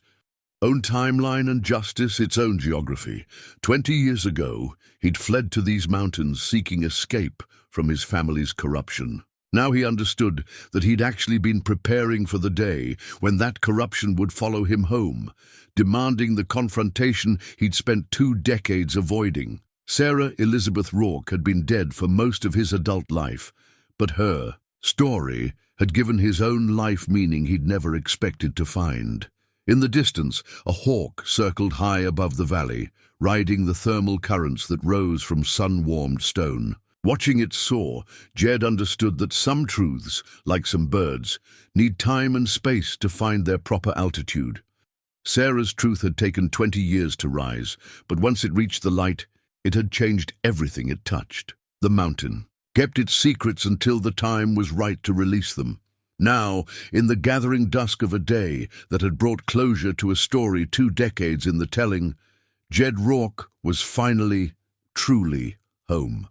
own timeline and justice its own geography. 20 years ago, he'd fled to these mountains seeking escape from his family's corruption. Now he understood that he'd actually been preparing for the day when that corruption would follow him home, demanding the confrontation he'd spent 2 decades avoiding. Sarah Elizabeth Rourke had been dead for most of his adult life, but her story had given his own life meaning he'd never expected to find. In the distance, a hawk circled high above the valley, riding the thermal currents that rose from sun-warmed stone. Watching it soar, Jed understood that some truths, like some birds, need time and space to find their proper altitude. Sarah's truth had taken 20 years to rise, but once it reached the light, it had changed everything it touched. The mountain kept its secrets until the time was right to release them. Now, in the gathering dusk of a day that had brought closure to a story 2 decades in the telling, Jed Rourke was finally, truly home.